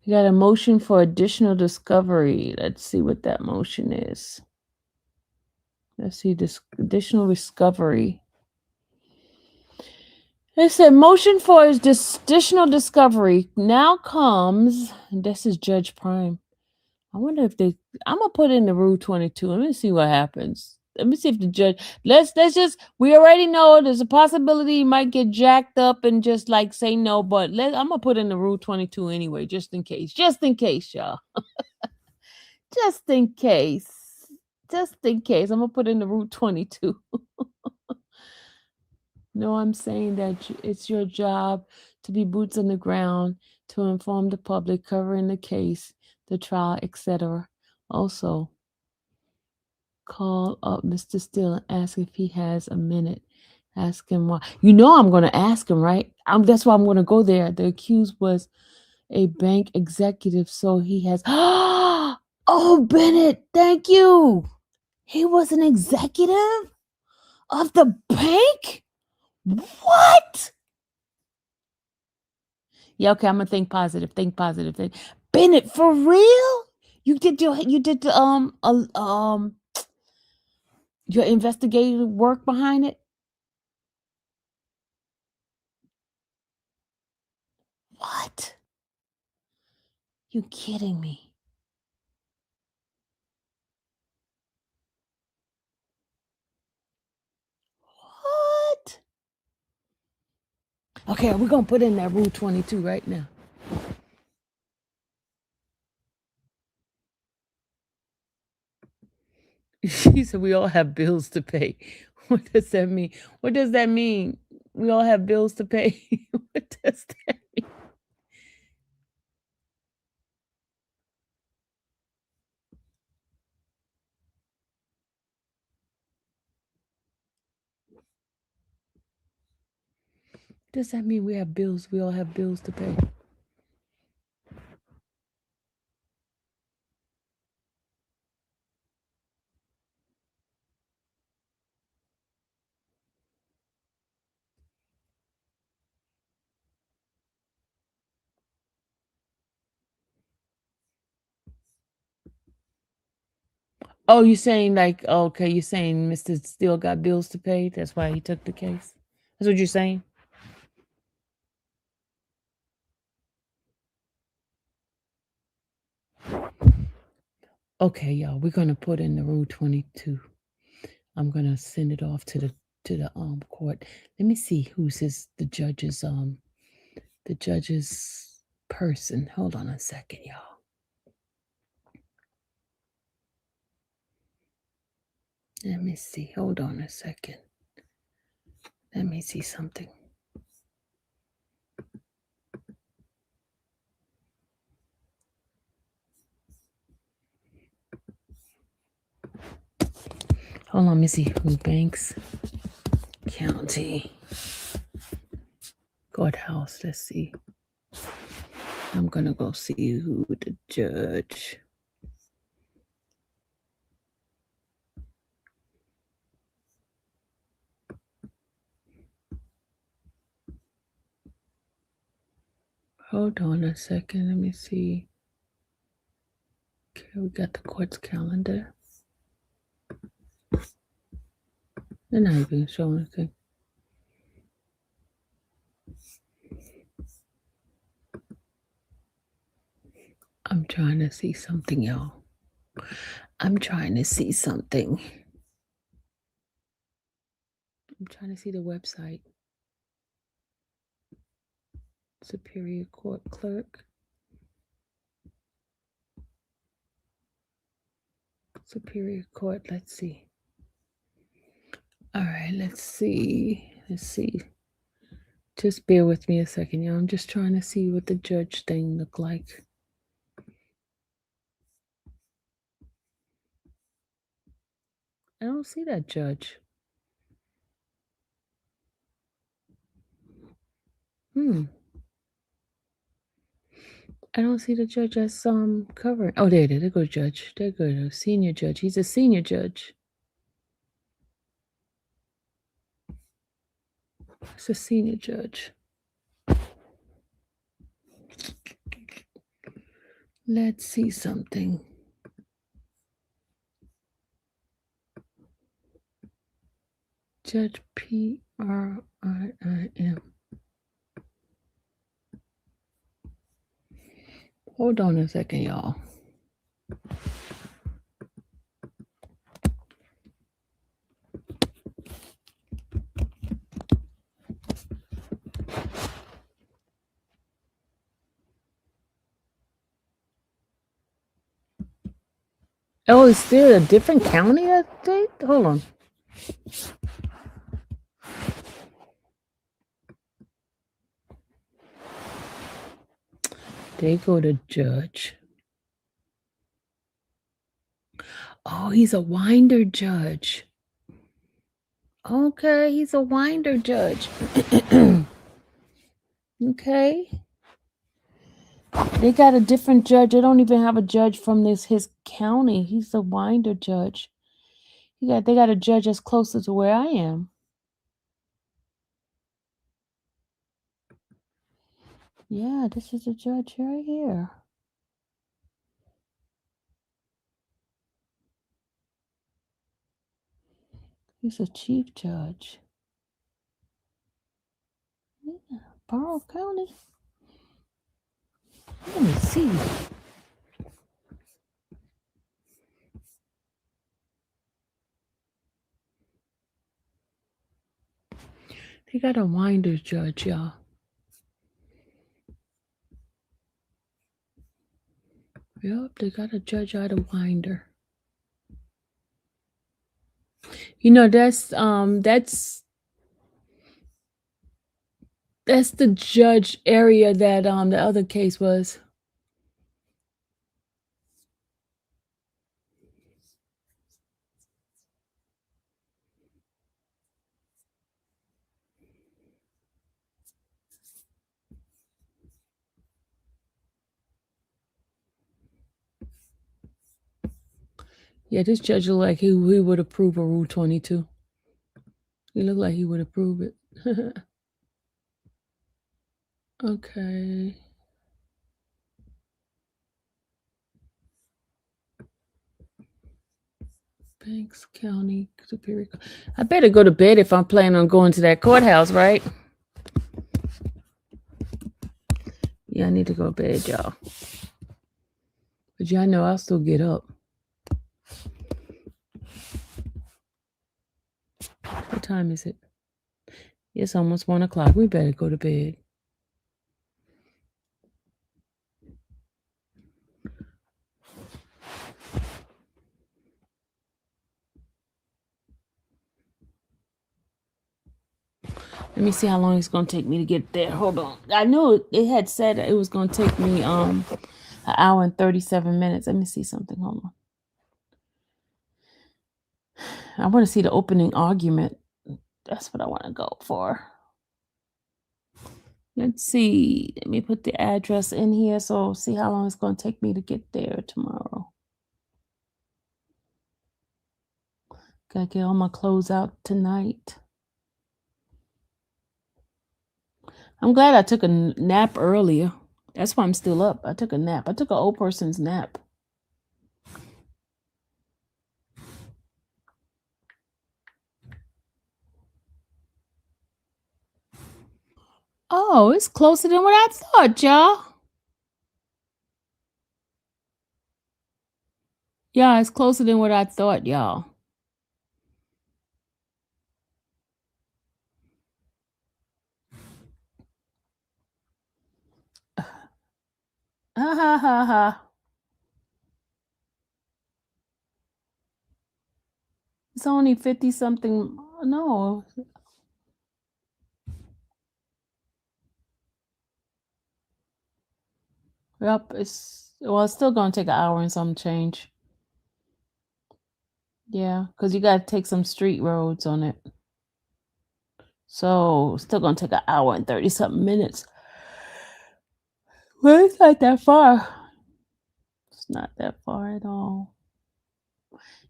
We got a motion for additional discovery. Let's see what that motion is. Let's see this additional discovery. It said motion for additional discovery now comes. This is Judge Prime. I wonder if I'm gonna put in the Rule 22. Let me see what happens. Let me see if the judge. Let's just. We already know there's a possibility he might get jacked up and just like say no. But I'm gonna put in the Rule 22 anyway, just in case. Just in case, y'all. Just in case. Just in case. I'm gonna put in the Rule 22. No, I'm saying that it's your job to be boots on the ground, to inform the public, covering the case, the trial, etc. Also, call up Mr. Steele and ask if he has a minute. Ask him why. You know I'm going to ask him, right? That's why I'm going to go there. The accused was a bank executive, so he has. Oh, Bennett, thank you. He was an executive of the bank? What? Yeah, okay, I'm gonna think positive. Think positive. Bennett, for real? You did your investigative work behind it? What? You kidding me? What? Okay, we're gonna put in that Rule 22 right now. She said we all have bills to pay. What does that mean? What does that mean? We all have bills to pay. What does that mean? Does that mean we have bills? We all have bills to pay. Oh, you're saying like, okay, you're saying Mr. Steele got bills to pay. That's why he took the case. That's what you're saying? Okay, y'all, we're gonna put in the Rule 22. I'm gonna send it off to the court. Let me see who's the judge's person. Hold on a second, y'all. Let me see. Hold on a second. Let me see something. Hold on, let me see who Banks County Courthouse. Let's see. I'm gonna go see who the judge. Hold on a second. Let me see. Okay, we got the court's calendar. They're not even showing anything. I'm trying to see something, y'all. I'm trying to see something. I'm trying to see the website. Superior Court Clerk. Superior Court, let's see. All right, let's see. Let's see. Just bear with me a second, y'all. I'm just trying to see what the judge thing look like. I don't see that judge. I don't see the judge as covering. Oh, there it is. There goes judge. There goes senior judge. He's a senior judge. It's a senior judge. Let's see something. Judge P-R-I-I-M. Hold on a second, y'all. Oh, is there a different county that they? Hold on. They go to judge. Oh, he's a winder judge. Okay, he's a winder judge. Okay. They got a different judge. They don't even have a judge from his county. He's a winder judge. They got a judge that's closer to where I am. Yeah, this is a judge right here. He's a chief judge. Yeah, Borough County. Let me see. They got a winder judge, y'all. Yep, they got a judge out of Winder. You know, that's the judge area that the other case was. Yeah, this judge looked like he would approve of Rule 22. He looked like he would approve it. Okay. Banks County Superior Court. I better go to bed if I'm planning on going to that courthouse, right? Yeah, I need to go to bed, y'all. But y'all know I'll still get up. What time is it? It's almost 1 o'clock. We better go to bed. Let me see how long it's gonna take me to get there. Hold on. I know it had said it was gonna take me an hour and 37 minutes. Let me see something. Hold on. I want to see the opening argument. That's what I want to go for. Let's see. Let me put the address in here so see how long it's gonna take me to get there tomorrow. Gotta get all my clothes out tonight. I'm glad I took a nap earlier. That's why I'm still up. I took a nap. I took an old person's nap. Oh, it's closer than what I thought, y'all. Yeah, it's closer than what I thought, y'all. Ha ha ha ha. It's only 50 something. No. Yep, it's still gonna take an hour and some change. Yeah, because you gotta take some street roads on it. So still gonna take an hour and 30 something minutes. Well, it's not that far. It's not that far at all.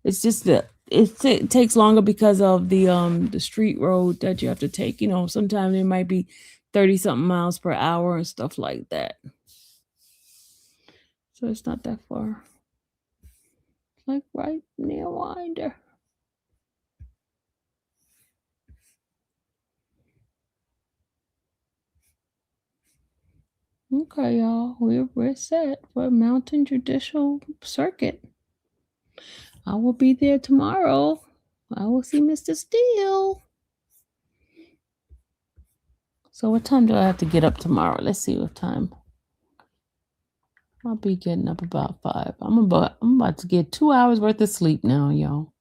It's just that it takes longer because of the street road that you have to take. You know, sometimes it might be 30 something miles per hour and stuff like that. So it's not that far. It's like right near Winder. Okay, y'all, we're set for Mountain Judicial Circuit. I will be there tomorrow. I will see Mr. Steele. So what time do I have to get up tomorrow? Let's see what time. I'll be getting up about 5. I'm about to get 2 hours worth of sleep now, y'all.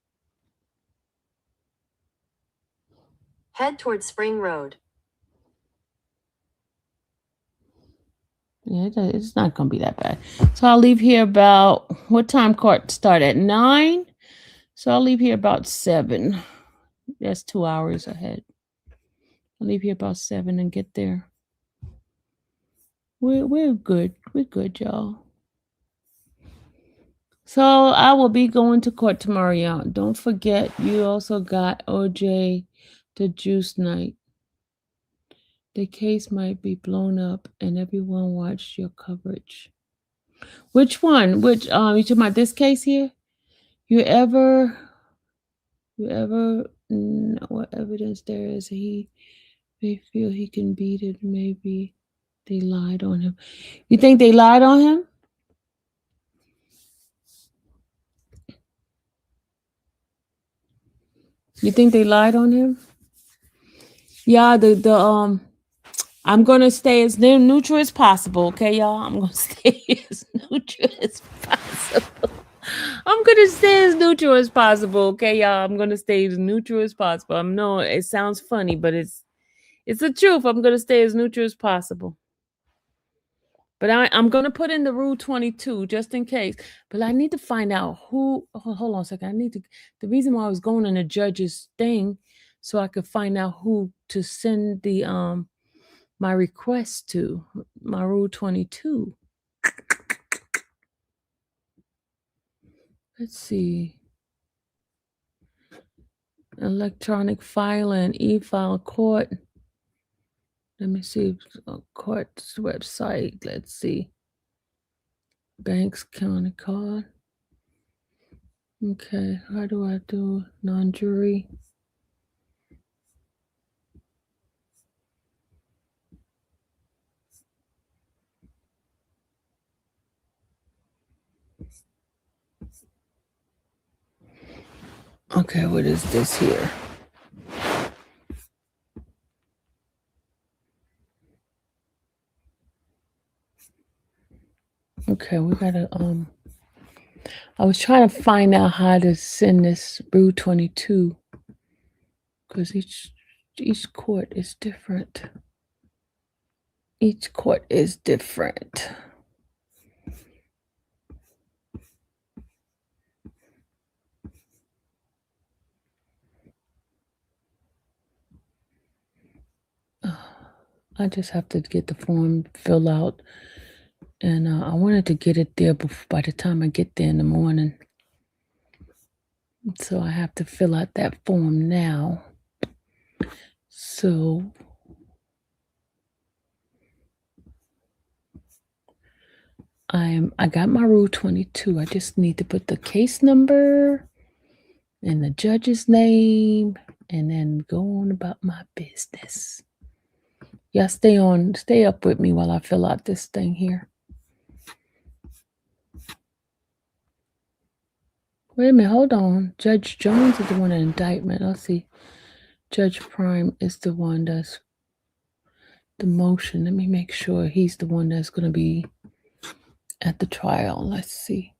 Head towards Spring Road. Yeah, it's not gonna be that bad. So I'll leave here about what time court start at 9? So I'll leave here about 7. That's 2 hours ahead. I'll leave here about 7 and get there. We're good. We're good, y'all. So I will be going to court tomorrow, y'all. Don't forget, you also got OJ, the juice night. The case might be blown up, and everyone watched your coverage. Which one? Which you talking about this case here? You ever know what evidence there is he may feel he can beat it? Maybe they lied on him. You think they lied on him? You think they lied on him? Yeah, I'm gonna stay as neutral as possible, okay, y'all? I'm gonna stay as neutral as possible. I'm gonna stay as neutral as possible, okay, y'all? I'm gonna stay as neutral as possible. I know it sounds funny, but it's the truth. I'm gonna stay as neutral as possible. But I'm gonna put in the rule 22 just in case. But I need to find out who. Hold on a second. The reason why I was going in the judge's thing, so I could find out who to send the my request to, my rule 22. Let's see. Electronic filing, e-file court. Let me see court's website. Let's see. Banks county card. Okay, how do I do non-jury? Okay, what is this here? Okay, we gotta I was trying to find out how to send this Rule 22 because each court is different. Each court is different. I just have to get the form filled out, and I wanted to get it there by the time I get there in the morning. So I have to fill out that form now. So I got my Rule 22. I just need to put the case number and the judge's name and then go on about my business. Yeah, stay up with me while I fill out this thing here. Wait a minute, hold on. Judge Jones is the one in indictment. Let's see. Judge Prime is the one that's the motion. Let me make sure he's the one that's going to be at the trial. Let's see.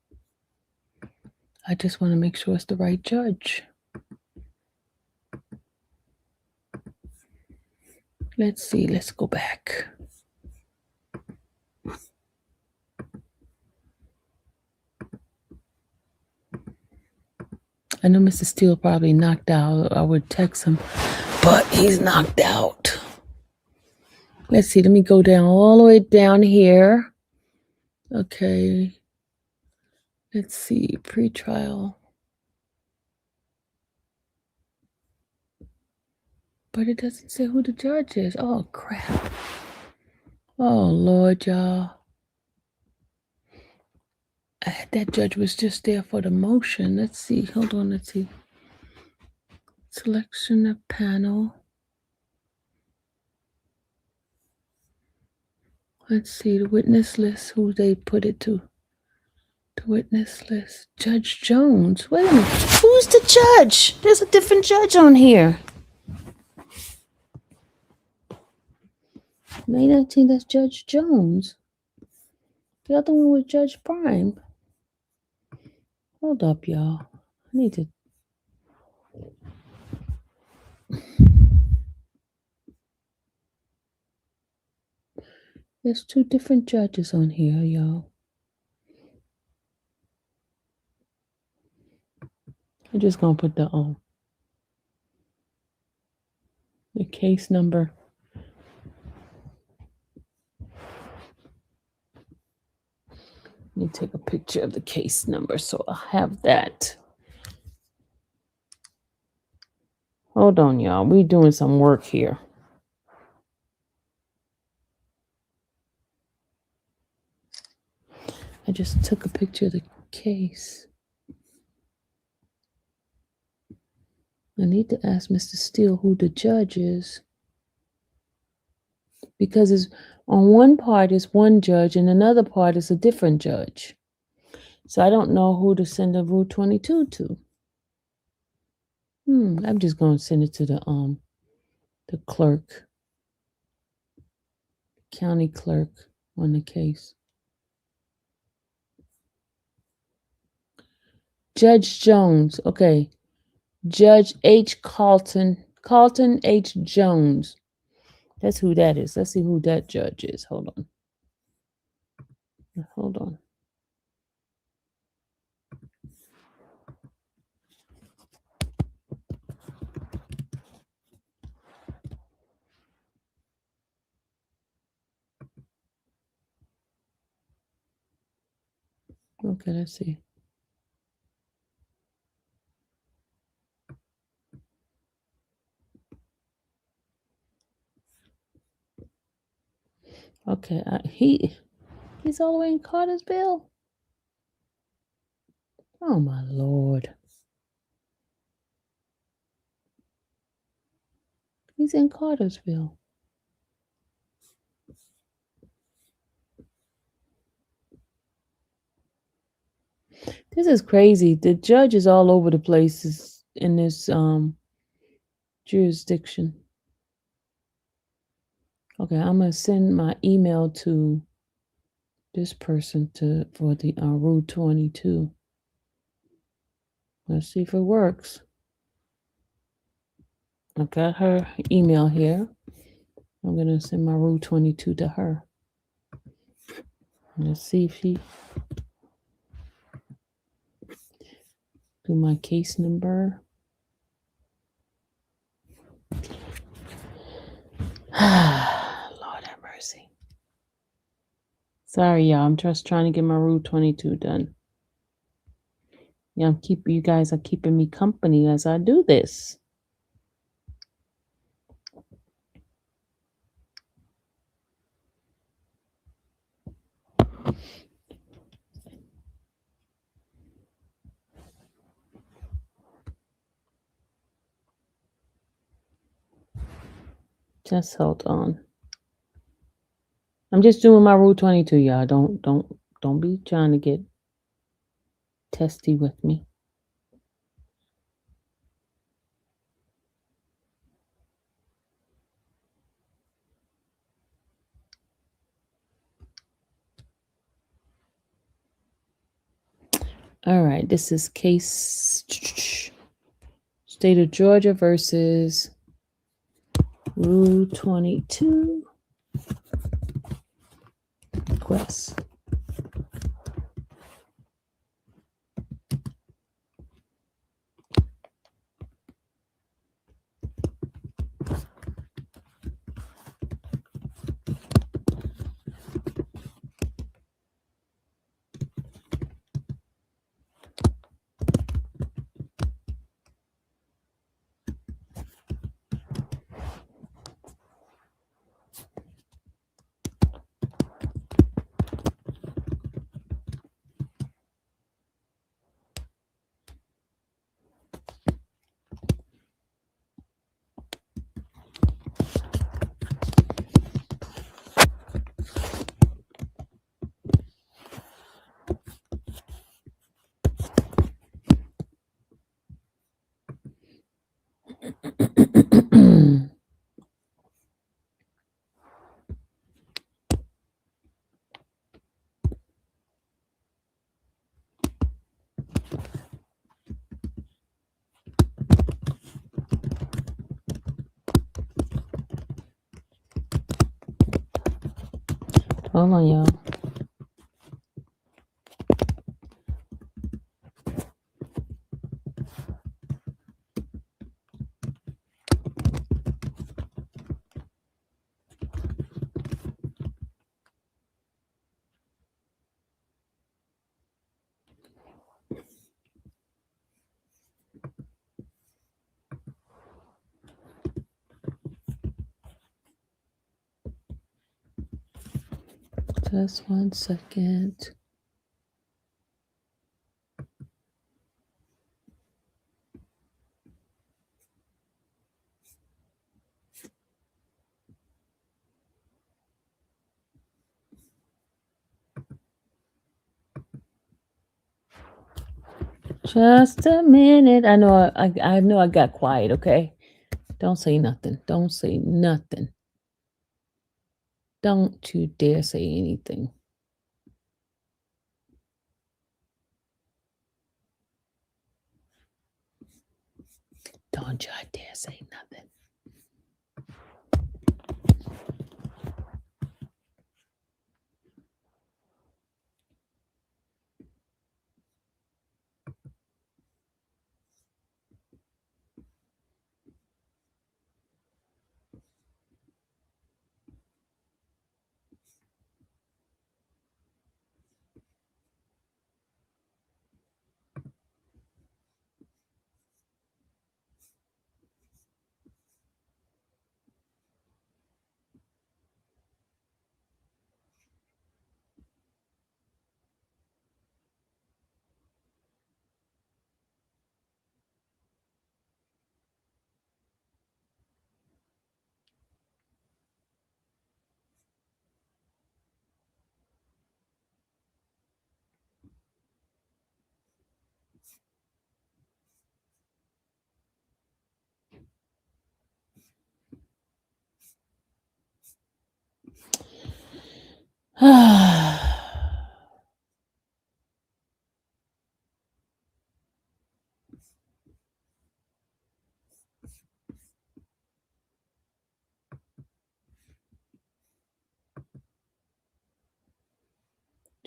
I just want to make sure it's the right judge. Let's see. Let's go back. I know Mr. Steele probably knocked out. I would text him, but he's knocked out. Let's see. Let me go down all the way down here. Okay. Let's see. Pretrial. But it doesn't say who the judge is. Oh, crap. Oh, Lord, y'all. That judge was just there for the motion. Let's see. Hold on. Let's see. Selection of panel. Let's see. The witness list. Who they put it to. The witness list. Judge Jones. Wait a minute. Who's the judge? There's a different judge on here. May 19th, that's Judge Jones. The other one was Judge Prime. Hold up, y'all. I need to. There's two different judges on here, y'all. I'm just gonna put the case number. Let me take a picture of the case number so I'll have that. Hold on, y'all. We're doing some work here. I just took a picture of the case. I need to ask Mr. Steele who the judge is. Because it's on one part is one judge and another part is a different judge. So I don't know who to send a Rule 22 to. I'm just going to send it to the clerk, county clerk on the case. Judge Jones, okay. Judge H. Carlton H. Jones. That's who that is. Let's see who that judge is. Hold on. Okay, let's see. Okay, he's all the way in Cartersville. Oh my Lord. He's in Cartersville. This is crazy. The judge is all over the place in this jurisdiction. Okay, I'm gonna send my email to this person for the Rule 22. Let's see if it works. I got her email here. I'm gonna send my Rule 22 to her. Let's see if she do my case number. Lord have mercy. Sorry, y'all. I'm just trying to get my Rule 22 done. Yeah, you guys are keeping me company as I do this. Just hold on. I'm just doing my Rule 22, y'all. Don't be trying to get testy with me. All right, this is case State of Georgia versus Rule 22 request. Hold on, y'all. Just 1 second. Just a minute. I know I got quiet, okay? Don't say nothing. Don't say nothing. Don't you dare say anything. Don't you dare say nothing.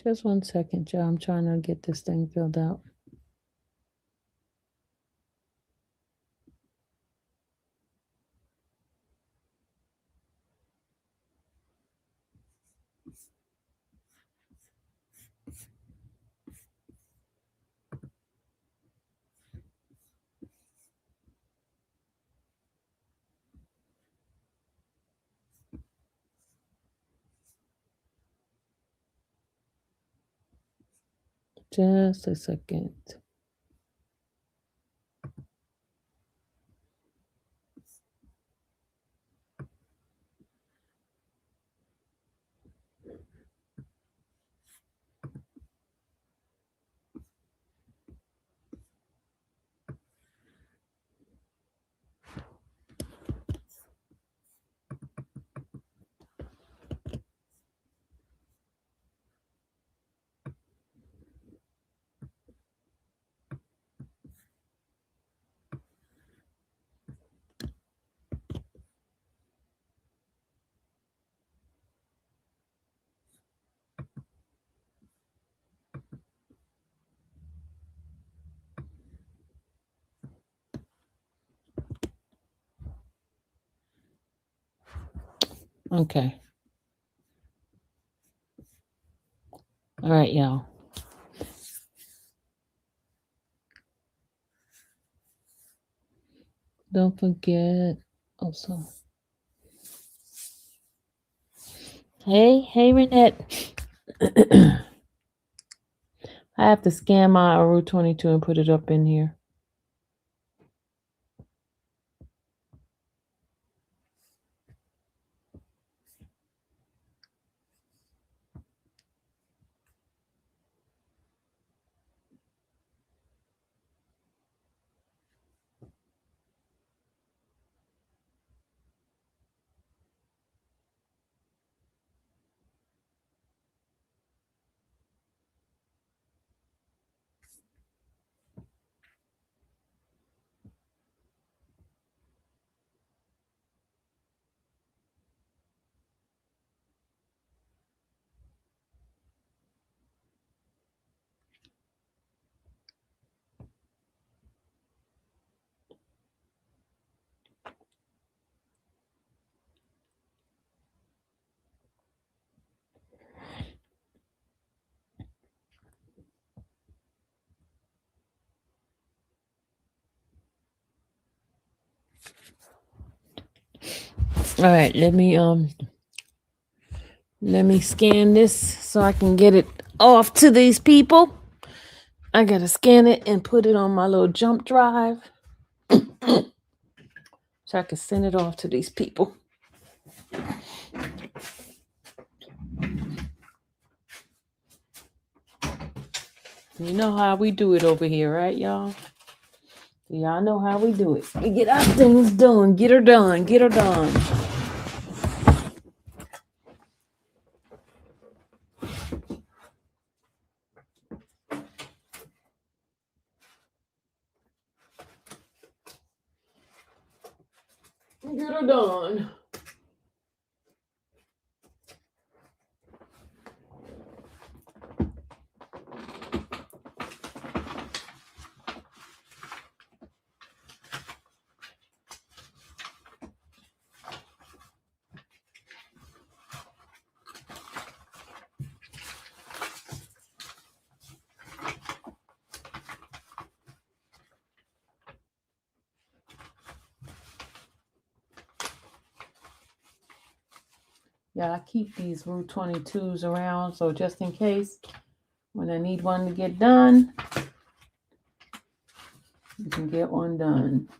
Just 1 second, Joe. I'm trying to get this thing filled out. Just a second. Okay. All right, y'all. Don't forget also. Hey, Renette. I have to scan my Aru 22 and put it up in here. All right, let me scan this so I can get it off to these people. I gotta scan it and put it on my little jump drive so I can send it off to these people. You know how we do it over here, right, y'all? Y'all know how we do it. We get our things done. Get her done. Get her done. Get her done. Yeah, I keep these Route 22s around, so just in case, when I need one to get done, you can get one done.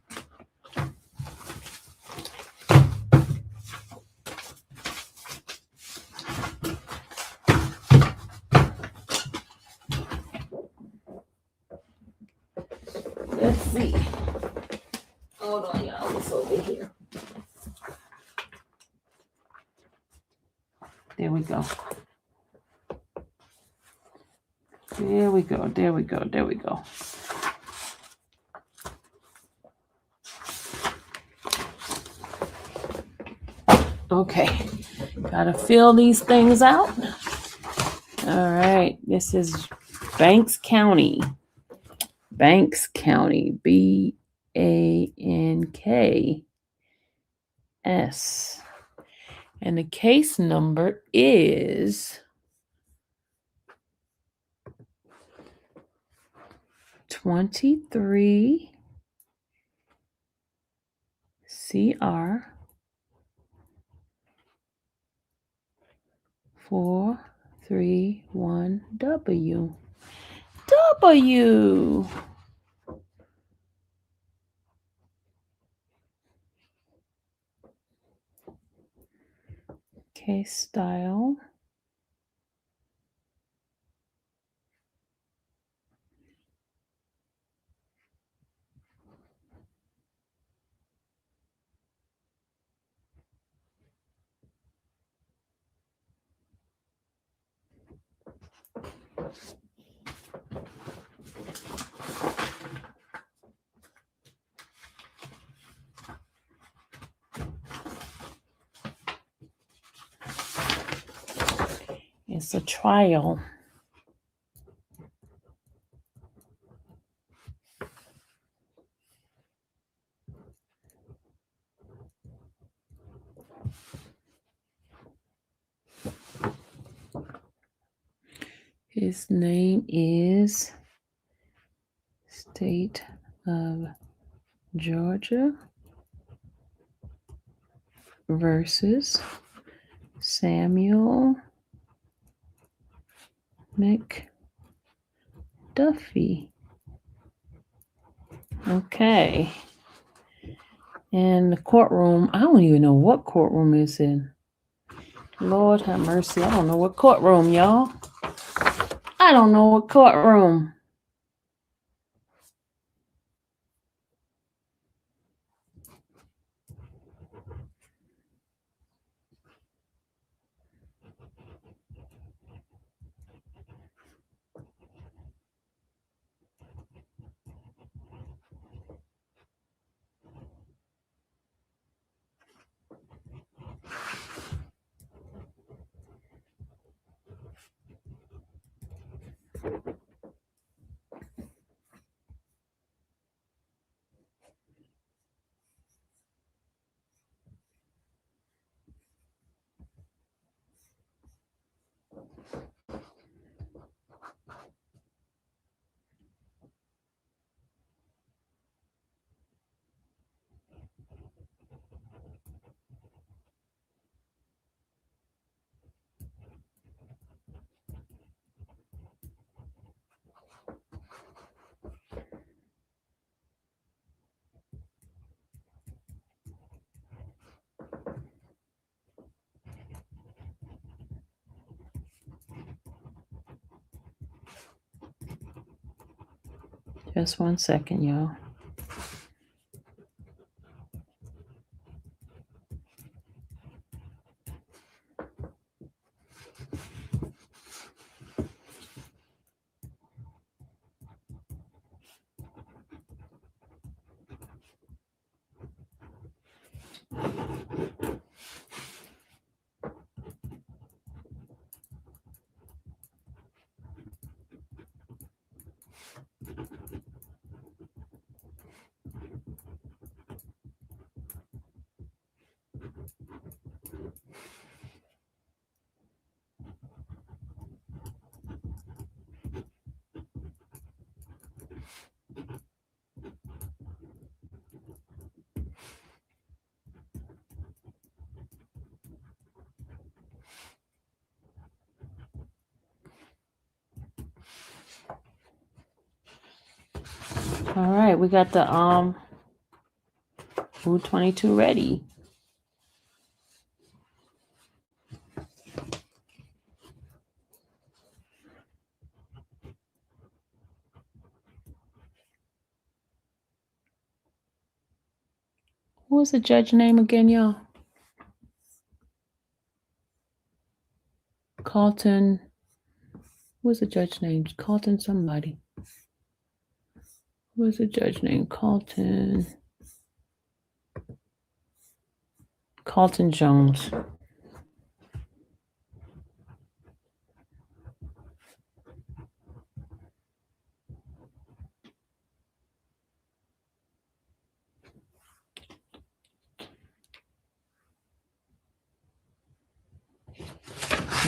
Let's see. Hold on, y'all. It's over here. There we go. There we go. There we go. There we go. Okay. Gotta fill these things out. All right. This is Banks County. Banks County. BANKS. And the case number is 23 CR 431 W. Case style. It's a trial. His name is State of Georgia versus Samuel McDuffie. Okay. And the courtroom, I don't even know what courtroom it's in. Lord have mercy. I don't know what courtroom, y'all. I don't know what courtroom. Just 1 second, y'all. All right, we got the Food 22 ready. What was the judge name again, y'all? Carlton. What's the judge name? Carlton somebody. What's the judge name? Carlton Jones.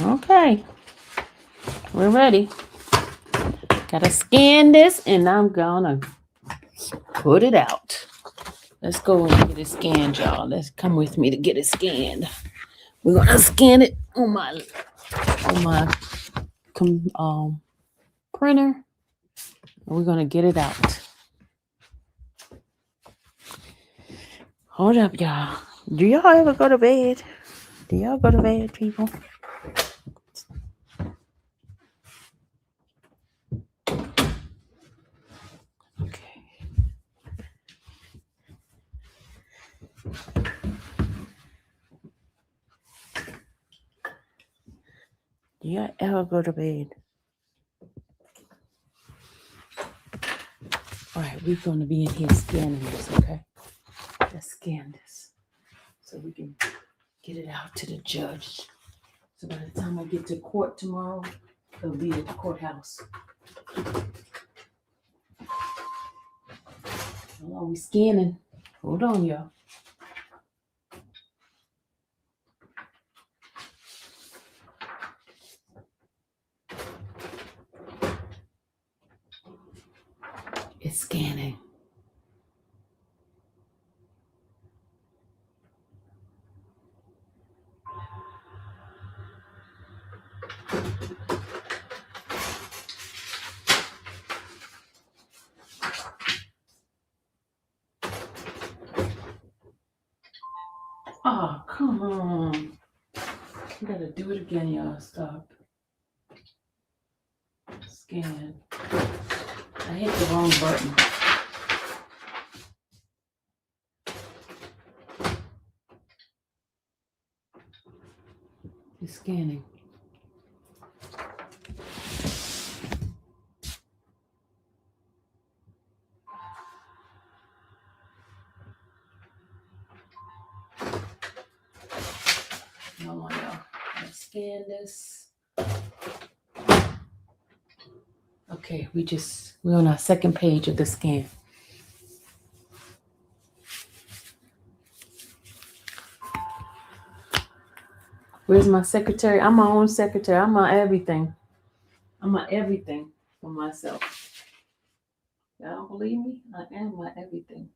Okay, we're ready. Gotta scan this and I'm gonna put it out. Let's go and get it scanned, y'all. Let's come with me to get it scanned. We're gonna scan it on my printer. And we're gonna get it out. Hold up, y'all. Do y'all ever go to bed? Do y'all go to bed, people? Okay. Do y'all ever go to bed? All right, we're going to be in here scanning this, okay? Let's scan this so we can get it out to the judge. So by the time I get to court tomorrow, it'll be at the courthouse. Hold on, we scanning. Hold on, y'all. It's scanning. Oh, come on. We gotta do it again, y'all. Stop. Scan. I hit the wrong button. It's scanning. Hold on, y'all. Let's scan this. Okay, we're on our second page of the scan. Where's my secretary? I'm my own secretary. I'm my everything. I'm my everything for myself. Y'all don't believe me? I am my everything.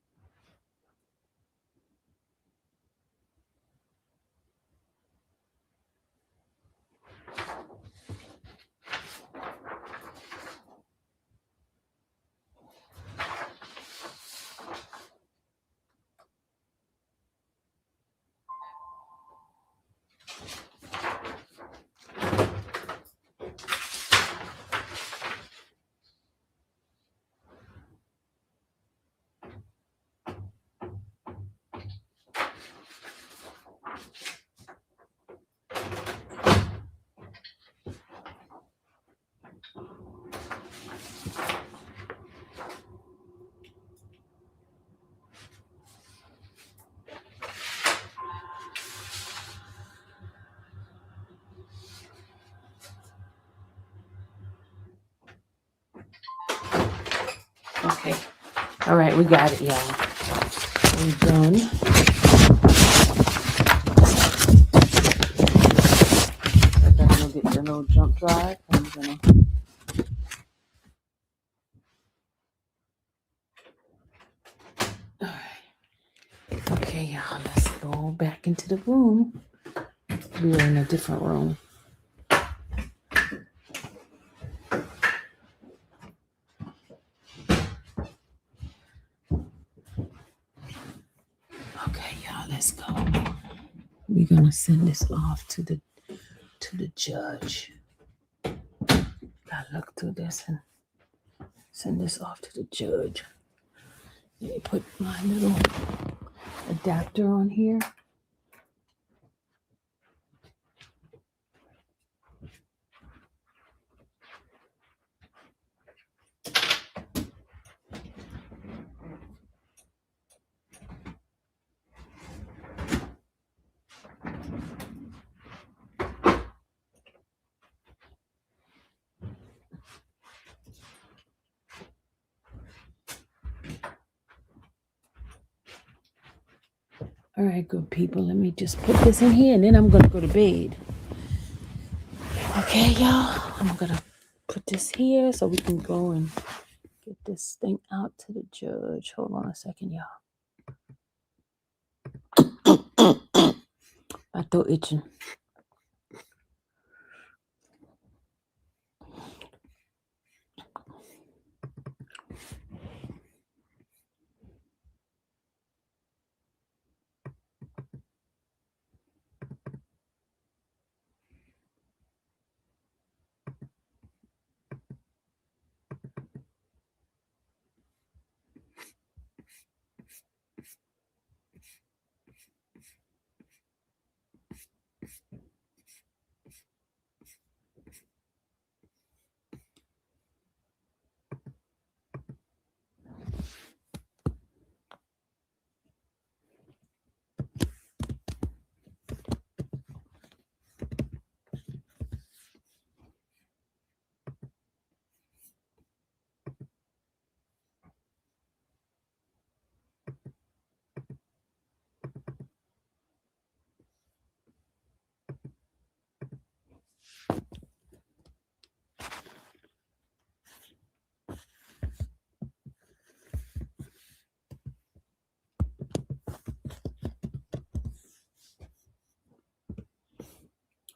Okay. All right, we got it, y'all. We're done. I gotta go get the little jump drive. I'm gonna. All right. Okay, y'all. Let's go back into the room. We are in a different room. Okay, y'all. Let's go. We're gonna send this off to the judge. Gotta look through this and send this off to the judge. Let me put my little adapter on here. All right, good people. Let me just put this in here and then I'm gonna go to bed. Okay, y'all. I'm gonna put this here so we can go and get this thing out to the judge. Hold on a second, y'all. My throat itching.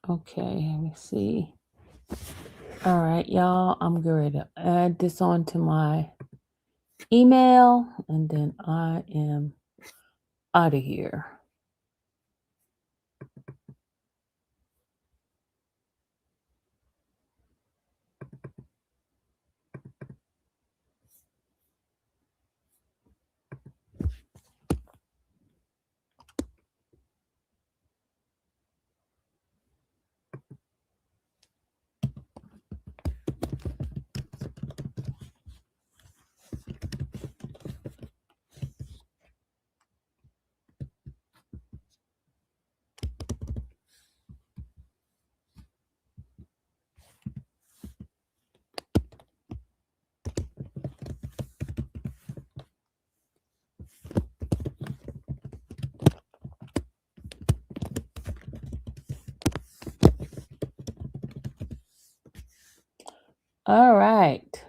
Okay, let me see. All right, y'all. I'm going to add this onto my email and then I am out of here. All right.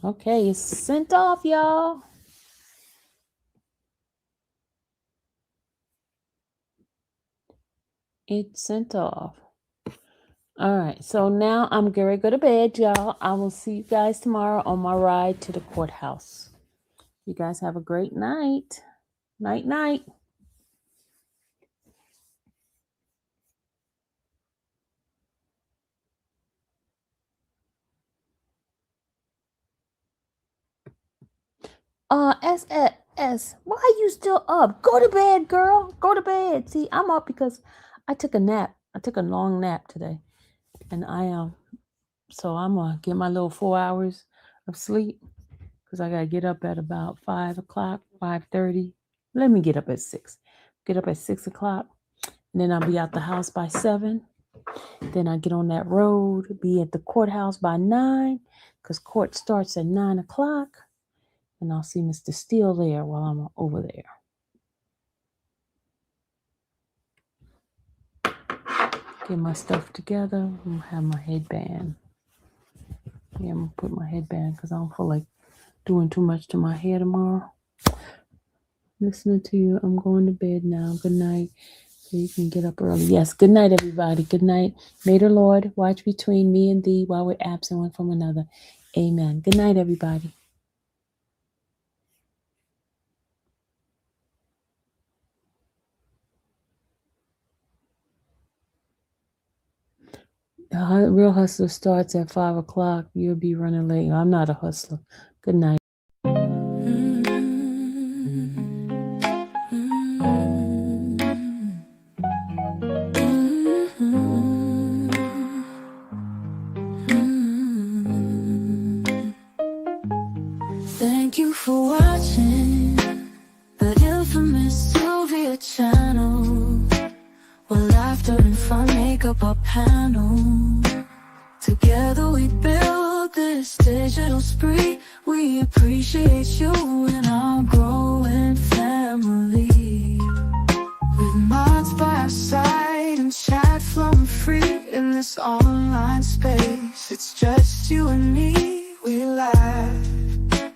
Okay, it's sent off, y'all. It's sent off. All right, so now I'm going to go to bed, y'all. I will see you guys tomorrow on my ride to the courthouse. You guys have a great night. Night, night. Yes. Why are you still up? Go to bed, girl. Go to bed. See, I'm up because I took a nap. I took a long nap today. And so I'm gonna get my little 4 hours of sleep because I gotta get up at about 5 o'clock, 5:30. Let me get up at 6. Get up at 6 o'clock. And then I'll be out the house by 7. Then I get on that road, be at the courthouse by 9, because court starts at 9 o'clock. And I'll see Mr. Steele there while I'm over there. Get my stuff together. I'm going to have my headband. Yeah, I'm going to put my headband because I don't feel like doing too much to my hair tomorrow. Listening to you. I'm going to bed now. Good night. So you can get up early. Yes, good night, everybody. Good night. May the Lord watch between me and thee while we're absent one from another. Amen. Good night, everybody. The real hustler starts at 5 o'clock. You'll be running late. I'm not a hustler. Good night. Thank you for watching the infamous Sylvia channel, where laughter and fun make up our panel. Together we build this digital spree. We appreciate you and our growing family. With mods by our side and chat flowing free in this online space. It's just you and me, we laugh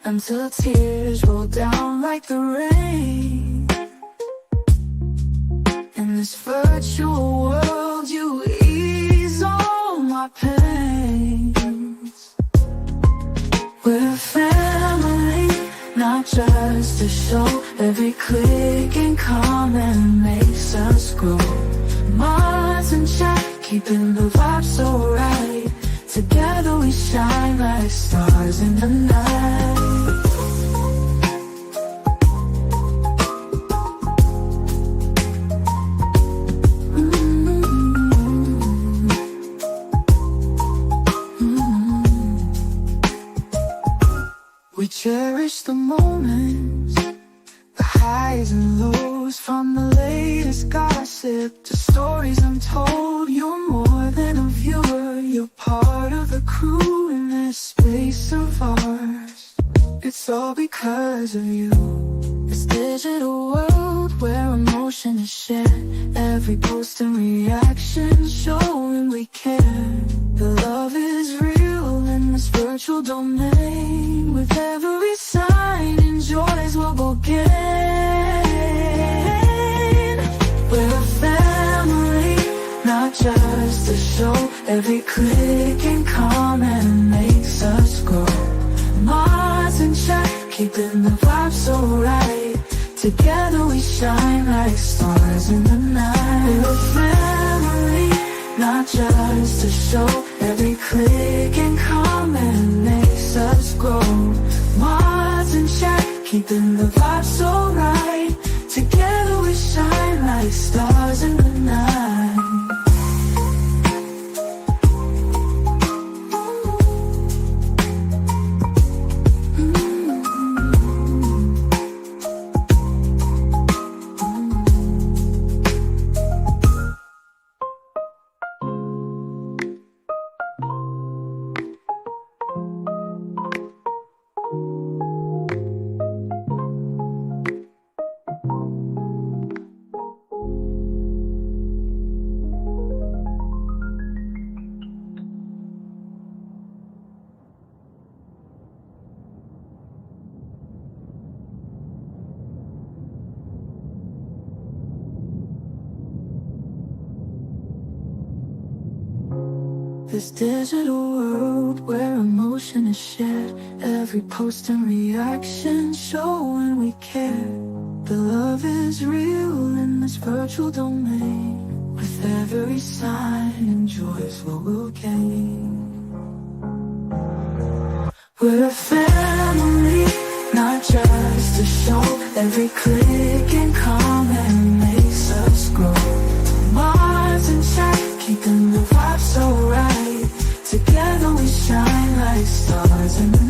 until tears roll down like the rain. In this virtual world, you ease all my pains. We're a family, not just a show. Every click and comment makes us grow. Mods and chat, keeping the vibe so right. Together we shine like stars in the night. We cherish the moments, the highs and lows, from the latest gossip to stories untold. You're more than a viewer, you're part of the crew in this space of ours. It's all because of you. This digital world where emotion is shared, every post and reaction showing we care. The love is real in this virtual domain. With every sign and joys what we'll gain. We're a family, not just a show. Every click and comment makes us grow. Mods and chat, keeping the vibe so right. Together we shine like stars in the night. We're a family, not just a show. Every click and comment makes us grow. Mods and chat, keeping the vibe so right. Together we shine like stars in the night. This digital world where emotion is shared, every post and reaction showing we care. The love is real in this virtual domain. With every sign and joy is what we'll gain. We're a family, not just a show. Every click and comment makes us grow. Mars and chat, keeping the vibe so right. Together we shine like stars in the